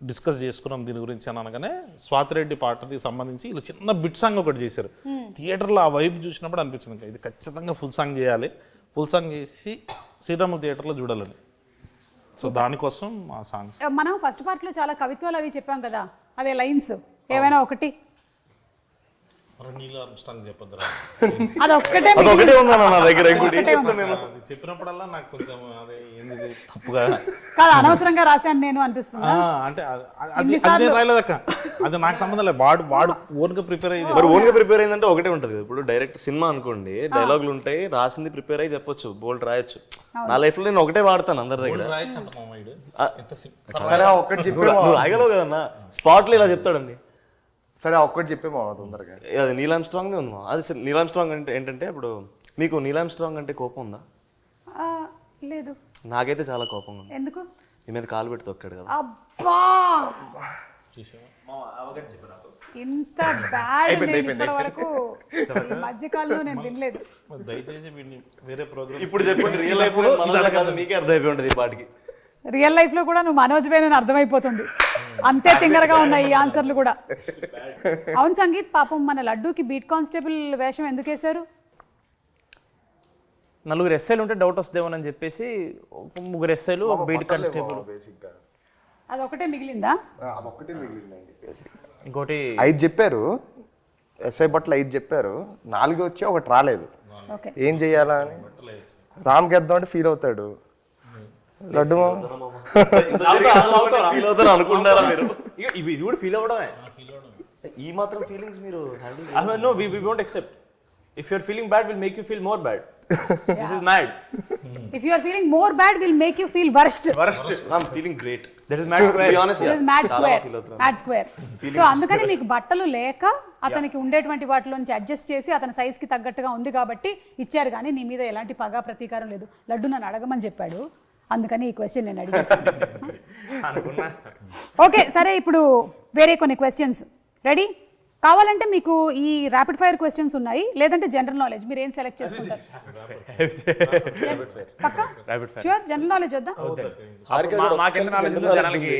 డిస్కస్ చేసుకున్నాం దీని గురించి అని అనగానే స్వాతిరెడ్డి పాటకి సంబంధించి ఇలా చిన్న బిట్ సాంగ్ ఒకటి చేశారు. థియేటర్లో ఆ వైబ్ చూసినప్పుడు అనిపించింది ఇంకా ఇది ఖచ్చితంగా ఫుల్ సాంగ్ చేయాలి, ఫుల్ సాంగ్ చేసి శ్రీరాములు థియేటర్లో చూడాలని. సో దానికోసం ఆ సాంగ్స్. మనం ఫస్ట్ పార్ట్ లో చాలా కవిత్వాలు అవి చెప్పాం కదా, అదే లైన్స్ ఏమైనా ఒకటి అదొకటే ఉందా నా దగ్గర? చెప్పినప్పుడల్లా నాకు కొంచెం అదే ఏంది తప్పుగా అనవసరంగా రాశాను నేను అనిపిస్తుంది. అంటే అది రాయలేదక్క, అది నాకు సంబంధం లేదు. వాడు ఓన్ గా ప్రిపేర్ అయ్యింది. మరి ఓన్ గా ప్రిపేర్ అయిందంటే ఒకటే ఉంటది. ఇప్పుడు డైరెక్ట్ సినిమా అనుకోండి, డైలాగులు ఉంటాయి, రాసింది ప్రిపేర్ అయ్యి చెప్పొచ్చు, బోల్డ్ రాయొచ్చు. నా లైఫ్ లో నేను ఒకటే వాడతాను అందరి దగ్గర. రాయచ్చు నువ్వు రాయగలవు కదన్నా, స్పాట్ లో ఇలా చెప్తాడండి సరే ఒక్కటి చెప్పే మామ తొందరగా. అది నీలాం స్ట్రాంగ్ ఉంది మా. అది నీలాం స్ట్రాంగ్ అంటే ఏంటంటే ఇప్పుడు మీకు నీలాం స్ట్రాంగ్ అంటే కోపం ఉందా? లేదు. నాకైతే చాలా కోపం ఉంది. ఎందుకు? మీ మీద కాలు పెట్టి తొక్కాడు కదా. అబ్బా ఇంత బ్యాడ్ ఇప్పటి వరకు ఈ మధ్యకాలంలో నేను వినలేదు. దయచేసి వీడిని వేరే ప్రోగ్రామ్ ఇప్పుడు చెప్పండి రియల్ లైఫ్ లో మనలా కాదు మీకే అర్థమైపోయి ఉంటుంది ఈ పాటికి. రియల్ లైఫ్ లో కూడా నువ్వు మనోజ్ వేణని అర్థమైపోతుంది. అంతే తింగరగా ఉన్నాయి ఈ ఆన్సర్లు కూడా. అవును సంగీత్, పాపం మన లడ్డూకి బీట్ కానిస్టేబుల్ వేషం ఎందుకు వేశారు? 4 ఎస్ఐలు ఉంటే డౌట్ వస్తుందేమోనని చెప్పేసి 3 ఎస్ఐలు బీట్ కానిస్టేబుల్. అదొకటే మిగిలిందా? అదొక్కటే మిగిలిందండి. ఇంకోటి 5 చెప్పారు, ఎస్ఐ బట్టలు 5 చెప్పారు, 4 వచ్చి ఒకటి రాలేదు. ఓకే, ఏం చెయ్యాలా అని రామ్ గెద్దాం అంటే ఫీల్ అవుతాడు. లడ్డు ఫీల్ అవుతారు అనుకుంటారా మీరు? ఇది కూడా ఫీల్ అవ్వడమే. ఈ మాత్రం ఫీలింగ్స్ మీరు handle No, we won't accept. If you're feeling bad, we'll make you feel more bad. This is mad. If you are feeling more bad, we'll make you feel worst. Worst. I'm feeling great. That is mad square. Be honest, This yeah. is mad చాలా square. feel అవుతున్నాను. Mad square. So అందుకని మీకు బట్టలు లేక అతనికి ఉండేటువంటి వాటిలో నుంచి అడ్జస్ట్ చేసి అతని సైజ్ కి తగ్గట్టుగా ఉంది కాబట్టి ఇచ్చారు, కానీ నీ మీద ఎలాంటి పగా ప్రతీకారం లేదు. లడ్డు నన్ను అడగమని చెప్పాడు, అందుకని ఈ క్వశ్చన్ నేను అడిగేసాను. అనుకున్నా. ఓకే సరే, ఇప్పుడు వేరే కొన్ని క్వశ్చన్స్ రెడీ కావాలంటే మీకు ఈ ర్యాపిడ్ ఫైర్ క్వశ్చన్స్ ఉన్నాయి, లేదంటే జనరల్ నాలెడ్జ్, మీరు ఏం సెలెక్ట్ చేసుకుంటారు? పక్కా ష్యూర్ జనరల్ నాలెడ్జ్ వద్దా? మాకెంత నాలెడ్జ్ ఉందో జనాలకి.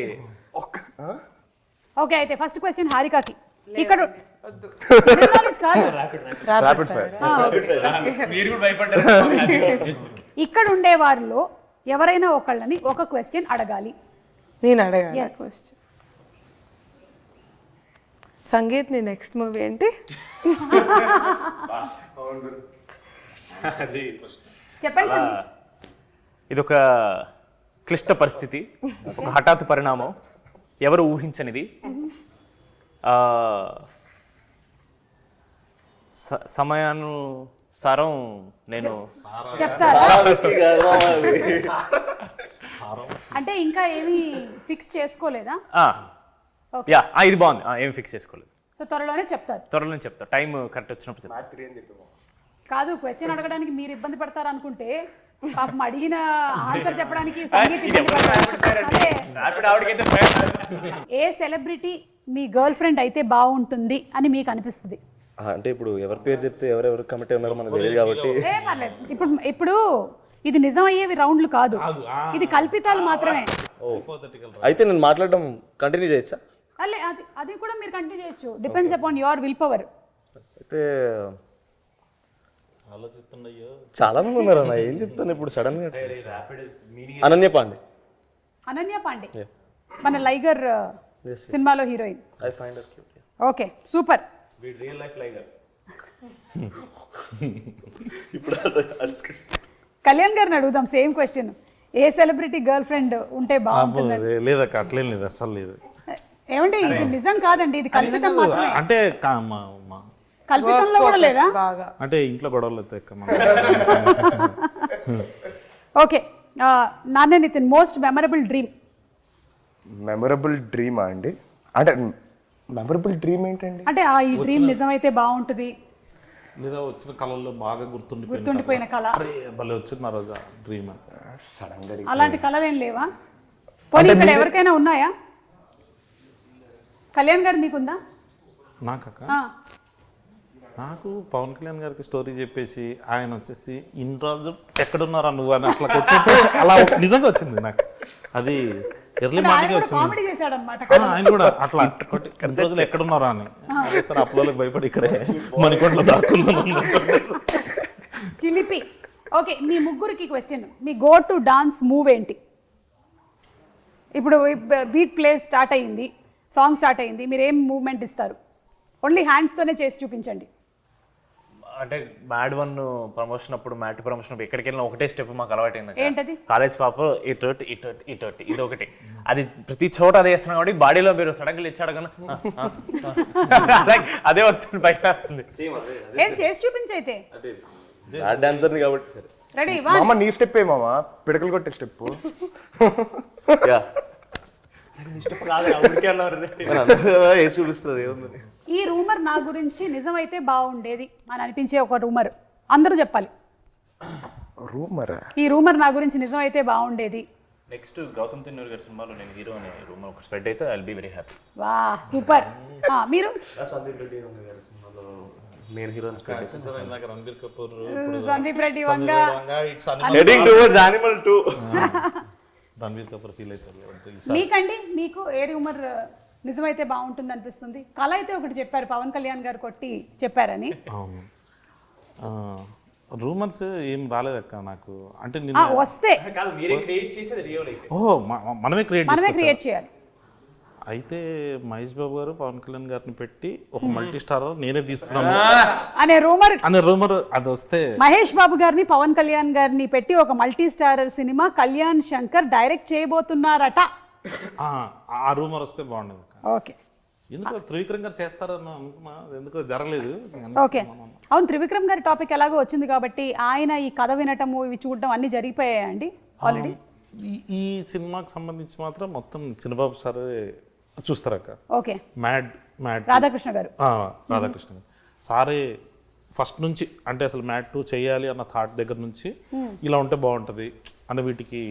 ఓకే అయితే ఫస్ట్ క్వశ్చన్ హారికాకి. ఇక్కడ జనరల్ నాలెడ్జ్ కాదు, ర్యాపిడ్ ఫైర్. మీరు కూడా భయపడ్డారు. ఇక్కడ ఉండే వారిలో ఎవరైనా ఒకళ్ళని ఒక క్వశ్చన్ అడగాలి. నేను అడగాలి Yes. క్వశ్చన్. సంగీత్ నీ నెక్స్ట్ మూవీ ఏంటి? చెప్పండి సంగీత్. ఇదొక క్లిష్ట పరిస్థితి, ఒక హఠాత్ పరిణామం, ఎవరు ఊహించనిది. సమయానుసారం నేను చెప్తారా? అంటే ఇంకా ఏమీ ఫిక్స్ చేసుకోలేదా? యా ఇది బాగుంది, ఏం ఫిక్స్ చేసుకోలేదు. సో త్వరలోనే చెప్తారు. త్వరలో చెప్తా, టైం కరెక్ట్ వచ్చినప్పుడు చెప్తా. కాదు, క్వశ్చన్ అడగడానికి మీరు ఇబ్బంది పడతారు అనుకుంటే పాపం అడిగిన ఆన్సర్ చెప్పడానికి సంగీత్ ఇబ్బంది పడతారు. అదే, ఏ సెలబ్రిటీ మీ గర్ల్ ఫ్రెండ్ అయితే బాగుంటుంది అని మీకు అనిపిస్తుంది? అంటే ఇప్పుడు ఎవరి పేరు చెప్తే ఎవరెవరు కమిటీ ఉన్నారో మనకు తెలియదు కాబట్టి ఏ పర్లేదు. ఇప్పుడు ఇది నిజం అయ్యేవి రౌండ్లు కాదు, ఇది కల్పితాలు మాత్రమే. అయితే నేను మాట్లాడడం కంటిన్యూ చేయొచ్చా? అలే అది కూడా మీరు కంటిన్యూ చేయొచ్చు, depends upon your will power. అయితే ఆలోచిస్తున్నాయో చాలా మంది ఉన్నారు అన్న, ఏం చెప్తాను ఇప్పుడు సడన్ గా. అనన్య పాండే. అనన్య పాండే మన లైగర్ సినిమాలో heroine. I find her cute. Okay super. Real life Liger. ఇప్పుడు కళ్యాణ్ గారిని అడుగుదాం సేమ్ క్వశ్చన్. ఏ సెలబ్రిటీ గర్ల్ ఫ్రెండ్ ఉంటే బాగుంటుంది? లేదక్క, అట్లేం లేదు, అస్సలు లేదు. ఏమండి ఇది నిజం కాదండి, ఇది కల్పితం మాత్రమే. అంటే కల్పితంలో కూడా లేదా? బాగా అంటే ఇంట్లో గొడవలు అవుతాయి అక్క. ఓకే, నాన్నే Nithiin most memorable dream. Memorable డ్రీమా అండి? అంటే మెమరబుల్ డ్రీమ్ ఏంటండి? అంటే ఈ డ్రీమ్ నిజమైతే బాగుంటుంది, లేదా వచ్చిన కళల్లో బాగా గుర్తుండిపోయిన కళ. అరే భలే వచ్చింది ఆ రోజు డ్రీమ్ అని. సడన్ గా అలాంటి కళలు ఏం లేవా? పోనీ ఇక్కడ ఎవరికైనా ఉన్నాయా? కళ్యాణ్ గారు మీకుందా? నాకక్క, నాకు పవన్ కళ్యాణ్ గారికి స్టోరీ చెప్పేసి ఆయన వచ్చేసి ఇన్ని రోజులు ఎక్కడున్నారా నువ్వు అని అట్లా కొట్టినట్టు అలా నిజంగా వచ్చింది నాకు. అది ఎర్లీ మార్నింగ్ వచ్చింది. కామెడీ చేశాడు అనమాట. ఆయన కూడా అట్లా కొట్టి ఇన్ని రోజులు ఎక్కడున్నారా అని. సార్ అప్పులోకి భయపడి ఇక్కడే మణికొండలో దాక్కున్నాను. చిలిపి. ఓకే, మీ ముగ్గురికి question. Me go to dance move ఏంటి? ఇప్పుడు బీట్ ప్లే స్టార్ట్ అయ్యింది, సాంగ్ స్టార్ట్ అయ్యింది, మీరు ఏం మూవ్మెంట్ ఇస్తారు? ఓన్లీ హ్యాండ్స్తోనే చేసి చూపించండి. అంటే మ్యాడ్ 1 ప్రమోషన్ అప్పుడు, మ్యాట్ ప్రమోషన్ అప్పుడు ఎక్కడికి వెళ్ళినా ఒకటే స్టెప్ మాకు అలవాటైంది. ఏంటది? కాలేజ్ పాప ఇటు ఇది ఒకటి, అది ప్రతి చోట అదే వేస్తున్నాం కాబట్టి బాడీలో మీరు సడన్గా ఇచ్చాడు కానీ అదే వస్తుంది, బయట వస్తుంది. ఏం చేసి చూపించైతే. డాన్సర్ కాబట్టి రెడీ? మామ నీ స్టెప్ ఏ మామ, పిడకలు కొట్టే స్టెప్. యా కాదు ఊరికే అన్నారు. వేసి చూపిస్తుంది ఏముంది. ఈ రూమర్ నా గురించి నిజమైతే బాగుండేది అని అనిపించే ఒక రూమర్ అందరూ చెప్పాలి. రూమర్ ఈ రూమర్ నా గురించి నిజమైతే బాగుండేది. నెక్స్ట్ గౌతమ్ తిన్నూరు గారి సినిమాలో నేను హీరో అనే రూమర్ ఒక స్ప్రెడ్ అయితే I will be very happy. వా సూపర్. మీరు సందీప్ రెడ్డి గారి సినిమాలో నేను heroine Ranbir Kapoor, Sandeep Reddy Vanga heading towards animal 2. Ranbir Kapoor feel అవుతారు. మీకండి మీకు ఏ రూమర్ నిజమైతే బాగుంటుంది అనిపిస్తుంది? కళ అయితే ఒకటి చెప్పారు, పవన్ కళ్యాణ్ గారు కొట్టి చెప్పారని. అవును, రూమర్స్ ఏం రాలేదక్క నాకు. అంటే వస్తే మీరే క్రియేట్ చేసేది రియల్ అయితే. మనమే క్రియేట్ చేయాలి. అయితే మహేష్ బాబు గారు పవన్ కళ్యాణ్ గారిని పెట్టి ఒక మల్టీ స్టార్ నేనే తీస్తున్నాను అనే రూమర్ అది వస్తే, మహేష్ బాబు గారిని పవన్ కళ్యాణ్ గారిని పెట్టి ఒక మల్టీ స్టారర్ సినిమా కళ్యాణ్ శంకర్ డైరెక్ట్ చేయబోతున్నారట. ఆ రూమర్ వస్తే బాగుండదు. ఓకే, ఎందుకో త్రివిక్రమ్ గారు చేస్తారని అనుకున్నా, ఎందుకో జరగలేదు. ఓకే, అవును, త్రివిక్రమ్ గారి టాపిక్ ఎలాగో వచ్చింది కాబట్టి ఆయన ఈ కథ వినటము ఇవి చూడటం అన్ని జరిగిపోయాయండి ఆల్రెడీ. ఈ సినిమాకి సంబంధించి మాత్రం మొత్తం చిన్నబాబు సార్ చూస్తారక్క. ఓకే, మ్యాడ్ రాధాకృష్ణ గారు సారే ఫస్ట్ నుంచి, అంటే అసలు మ్యాడ్ 2 చేయాలి అన్న థాట్ దగ్గర నుంచి ఇలా ఉంటే బాగుంటుంది అన్న వీటికి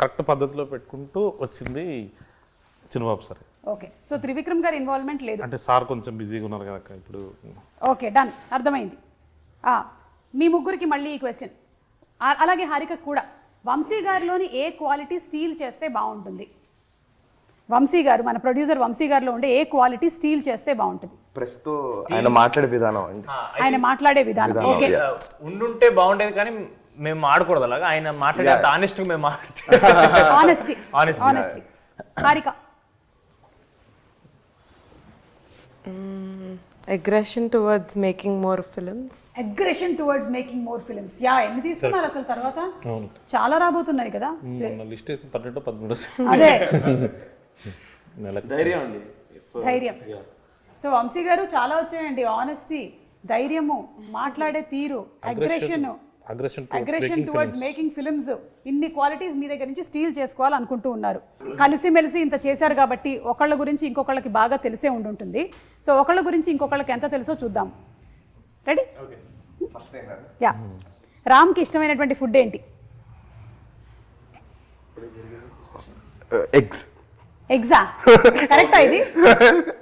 కరెక్ట్ పద్ధతిలో పెట్టుకుంటూ వచ్చింది చిన్నబాబు సార్. ఓకే, సో త్రివిక్రమ్ గారి ఇన్వాల్వ్మెంట్ లేదు అంటే సార్ కొంచెం బిజీగా ఉన్నారు కదా ఇప్పుడు. ఓకే, డన్, అర్థమైంది. మీ ముగ్గురికి మళ్ళీ ఈ క్వశ్చన్, అలాగే హారిక కూడా. వంశీ గారిలోని ఏ క్వాలిటీ స్టీల్ చేస్తే బాగుంటుంది? వంశీ గారు, మన ప్రొడ్యూసర్ వంశీ గారిలో ఉండే ఏ క్వాలిటీ స్టీల్ చేస్తే బాగుంటుంది? ప్రస్తుతం ఆయన మాట్లాడే విధానం అండి. ఆయన మాట్లాడే విధానం. ఓకే, ఉండుంటే బాగుండేది కానీ మేము ఆడకూడదు అలాగా. ఆయన మాట్లాడే ఆనెస్ట్ మేము honesty. Harika aggression towards making more films. Yeah, ఎన్ని తీస్తున్నారు అసలు తర్వాత? చాలా రాబోతున్నాయి కదా. లిస్ట్ 12-13 అదే ధైర్యం. సో వంశీ గారు చాలా వచ్చాయండి. ఆనెస్టీ, ధైర్యము, మాట్లాడే తీరు, అగ్రెషన్ టువర్డ్స్ మేకింగ్ ఫిల్మ్స్, ఇన్ని క్వాలిటీస్ మీ దగ్గర నుంచి స్టీల్ చేసుకోవాలనుకుంటూ ఉన్నారు. కలిసిమెలిసి ఇంత చేశారు కాబట్టి ఒకళ్ళ గురించి ఇంకొకళ్ళకి బాగా తెలిసే ఉండుంటుంది. సో ఒకళ్ళ గురించి ఇంకొకళ్ళకి ఎంత తెలుసో చూద్దాం. రెడీ? యా. రామ్కి ఇష్టమైనటువంటి ఫుడ్ ఏంటి? ఎగ్జా? కరెక్టా ఇది?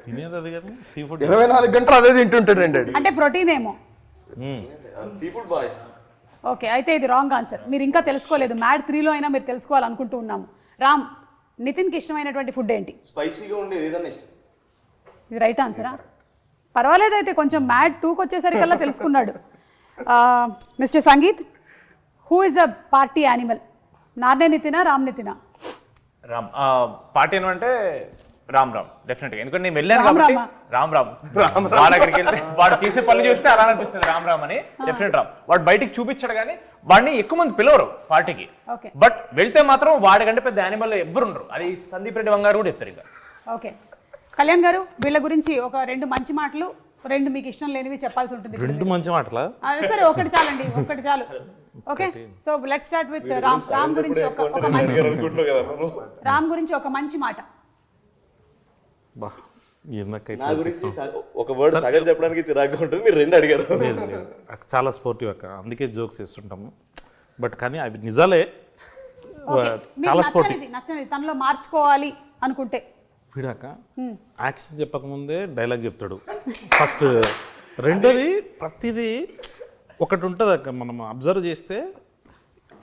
తినేది అది కానీ సీ ఫుడ్ 24 గంటలు అదే తింటుంటాడండి. అంటే ప్రోటీన్ ఏమో. Sea food boys. ఓకే, అయితే ఇది రాంగ్ ఆన్సర్. మీరు ఇంకా తెలుసుకోలేదు. మ్యాడ్ 3లో అయినా మీరు తెలుసుకోవాలనుకుంటూ ఉన్నాము. రామ్, నితిన్కి ఇష్టమైనటువంటి ఫుడ్ ఏంటి? స్పైసీగా ఉండేది ఏదైనా ఇష్టం. ఇది రైట్ ఆన్సరా? పర్వాలేదు, అయితే కొంచెం మ్యాడ్ 2కి వచ్చేసరికల్లా తెలుసుకున్నాడు. Mister Sangeet, who is a party animal? Narne నితినా, రామ్ నితినా? రామ్ పార్టీ అంటే రామ్ డెఫినెట్గా. ఎందుకంటే నేను వెళ్ళాను కాబట్టి రామ్ వాడు అక్కడికి వెళ్తే వాడు చేసే పనులు చూస్తే అలా అనిపిస్తుంది రామ్ అని. డెఫినెట్ రామ్. వాడు బయటికి చూపించాడు కానీ వాడిని ఎక్కువ మంది పిలవరు పార్టీకి. బట్ వెళ్తే మాత్రం వాడికంటే పెద్ద యానిమల్ ఎవ్వరు ఉండరు. అది సందీప్ రెడ్డి వంగారు కూడా చెప్తారు. ఇంకా ఓకే, కళ్యాణ్ గారు, వీళ్ళ గురించి ఒక 2 మంచి మాటలు, 2 మీకు ఇష్టం లేనివి చెప్పాల్సి ఉంటుంది. 2 మంచి మాటలా? సరే, ఒకటి చాలండి, ఒకటి చాలు. Okay, so let's start with Ram. Ram గురించి ఒక మంచి మాట. నా గురించి ఒక వర్డ్ సగం చెప్పడానికి చిరాగ్గా ఉంటుంది. మీరు 2 అడిగారు. చాలా స్పోర్టివ్ అక్క, అందుకే జోక్స్ చేస్తుంటాము. బట్ కానీ అవి నిజాలే. చాలా స్పోర్టివ్. నచ్చనిది తనలో మార్చుకోవాలి అనుకుంటే వీడాక యాక్షన్ చెప్పకముందే డైలాగ్ చెప్తాడు ఫస్ట్. రెండోది, ప్రతిదీ ఒకటి ఉంటుంది అక్క, మనం అబ్జర్వ్ చేస్తే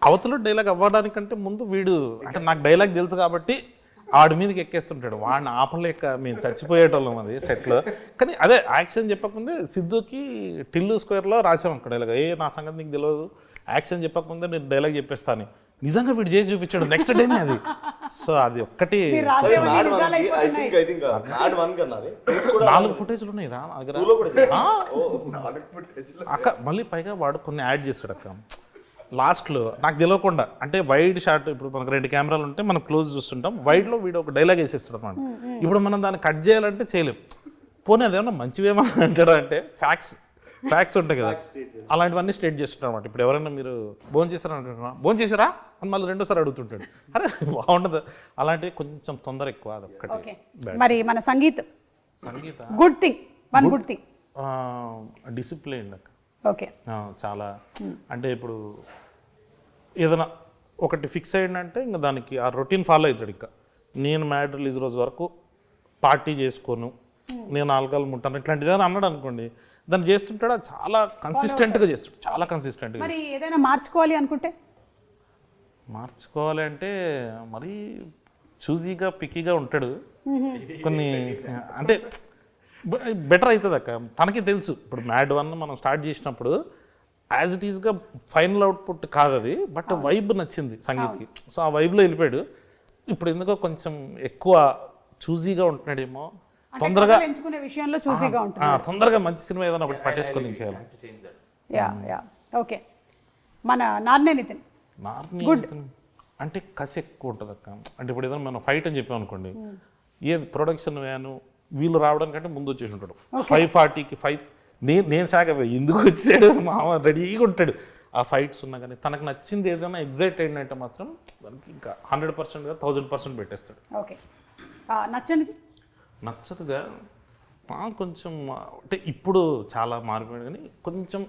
అవతల డైలాగ్ అవ్వడానికంటే ముందు వీడు, అంటే నాకు డైలాగ్ తెలుసు కాబట్టి ఆడి మీదకి ఎక్కేస్తుంటాడు. వాడిని ఆపలేక మేము చచ్చిపోయేటోళ్ళం అది సెట్లో. కానీ అదే యాక్షన్ చెప్పకముందే సిద్ధుకి టిల్లు స్క్వేర్లో రాసాం అక్కడ డైలాగ్. నా సంగతి నీకు తెలియదు, యాక్షన్ చెప్పకముందే నేను డైలాగ్ చెప్పేస్తాను. నిజంగా వీడు చేసి చూపించాడు నెక్స్ట్ డేనే అది. సో అది ఒక్కటి. 4 ఫుటేజ్లు ఉన్నాయి రా అక్క. మళ్ళీ పైగా వాడు కొన్ని యాడ్ చేస్తాడు అక్క లాస్ట్లో, నాకు తెలియకుండా. అంటే వైడ్ షాట్, ఇప్పుడు మనకు 2 కెమెరాలు ఉంటే మనం క్లోజ్ చూస్తుంటాం, వైడ్లో వీడు ఒక డైలాగ్ వేసేస్తాడు అన్నమాట. ఇప్పుడు మనం దాన్ని కట్ చేయాలంటే చేయలేం. పోనీ అదేమన్నా మంచివేమో అంటాడు అంటే ఫ్యాక్ట్స్ ఉంటాయి కదా, అలాంటివన్నీ స్టేట్ చేస్తుంటారు అనమాట. ఇప్పుడు ఎవరైనా మీరు భోజనం చేశారా అంటున్నా, భోజనం చేశారా అని మళ్ళీ 2సారి అడుగుతుంటాడు. అరే బాగుండదు, అలాంటివి కొంచెం తొందర ఎక్కువ. అదొక్కటి. మరి మన Sangeet Sangeetha good thing, one good thing. Discipline అక్క. ఓకే. చాలా అంటే ఇప్పుడు ఏదైనా ఒకటి ఫిక్స్ అయ్యిందంటే ఇంకా దానికి ఆ రొటీన్ ఫాలో అవుతాడు. ఇంకా నేను మ్యాడ్ రిలీజ్ రోజు వరకు పార్టీ చేసుకోను, నేను ఆల్కహాల్ ముట్టాను, ఇట్లాంటిది ఏదైనా అన్నాడు అనుకోండి, దాన్ని చేస్తుంటాడు. అది చాలా కన్సిస్టెంట్గా చేస్తాడు, చాలా కన్సిస్టెంట్గా. మరి ఏదైనా మార్చుకోవాలి అనుకుంటే మార్చుకోవాలి అంటే మరీ చూజీగా పిక్కీగా ఉంటాడు. కొన్ని అంటే బెటర్ అవుతుంది అక్క. తనకి తెలుసు ఇప్పుడు మ్యాడ్ 1 మనం స్టార్ట్ చేసినప్పుడు యాజ్ ఇట్ ఈస్గా ఫైనల్ అవుట్పుట్ కాదు అది, బట్ వైబ్ నచ్చింది సంగీత్కి. సో ఆ వైబ్లో వెళ్ళిపోయాడు. ఇప్పుడు ఎందుకో కొంచెం ఎక్కువ చూజీగా ఉంటున్నాడేమో, తొందరగా ఎంచుకునే విషయంలో చూసిగా ఉంటుంది. తొందరగా మంచి సినిమా ఏదైనా ఒకటి పట్టేసుకొని చేయాలి. Yeah yeah okay. మన నార్నే నితిన్ గుడ్ అంటే కసి ఎక్కువ ఉంటుంది అక్క. అంటే ఇప్పుడు ఏదైనా మనం ఫైట్ అని చెప్పాం అనుకోండి, ఏది ప్రొడక్షన్ వ్యాను వీళ్ళు రావడానికంటే ముందు వచ్చేసి ఉంటాడు. 5:40కి నేను శాఖ ఎందుకు వచ్చాడు మామ రెడీగా ఉంటాడు. ఆ ఫైట్స్ ఉన్నా కానీ తనకు నచ్చింది ఏదైనా ఎగ్జైట్ అయిందంటే మాత్రం దానికి ఇంకా 100%గా 1000% పెట్టేస్తాడు. ఓకే. నచ్చనిది నచ్చదుగా కొంచెం అంటే ఇప్పుడు చాలా మారిపోయాడు కానీ కొంచెం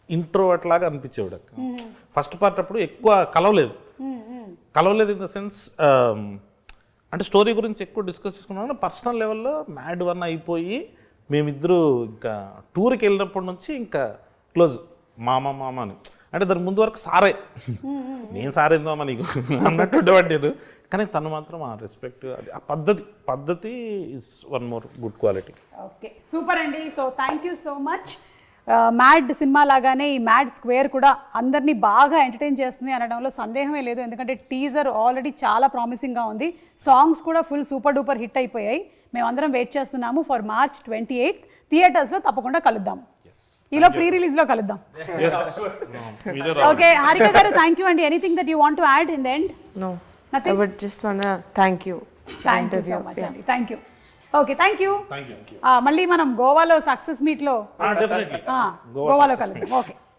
ఇంట్రోవర్ట్ లాగా అనిపించేవాడు అక్క. ఫస్ట్ పార్ట్ అప్పుడు ఎక్కువ కలవలేదు ఇన్ ద సెన్స్ అంటే స్టోరీ గురించి ఎక్కువ డిస్కస్ చేసుకున్నాను. పర్సనల్ లెవెల్లో మ్యాడ్ 1 అయిపోయి మేమిద్దరూ ఇంకా టూర్కి వెళ్ళినప్పటి నుంచి ఇంకా క్లోజ్ మామ అని. అంటే దాని ముందు వరకు సారే నేను సారేందామా నీకు అన్నట్టు ఉండేవాడు నేను. కానీ తను మాత్రం ఆ రెస్పెక్ట్, అది ఆ పద్ధతి is one more good quality. Okay super అండి. So thank you so much. Mad సినిమా లాగానే ఈ మ్యాడ్ స్క్వేర్ కూడా అందరినీ బాగా ఎంటర్టైన్ చేస్తుంది అనడంలో సందేహమే లేదు. ఎందుకంటే టీజర్ ఆల్రెడీ చాలా ప్రామిసింగ్గా ఉంది, సాంగ్స్ కూడా ఫుల్ సూపర్ డూపర్ హిట్ అయిపోయాయి. మేమందరం వెయిట్ చేస్తున్నాము ఫర్ March 28 థియేటర్స్లో. తప్పకుండా కలుద్దాం, ఈలో ప్రీ రిలీజ్లో కలుద్దాం. ఓకే హారిక గారు థ్యాంక్ యూ అండి. Anything that you want to add in the end? No, I would just want thank you. Thank you so much అండి. Thank you. Okay thank you. మళ్ళీ మనం గోవాలో సక్సెస్ మీట్లో డెఫినెట్లీ గోవాలో కలుద్దాం. ఓకే.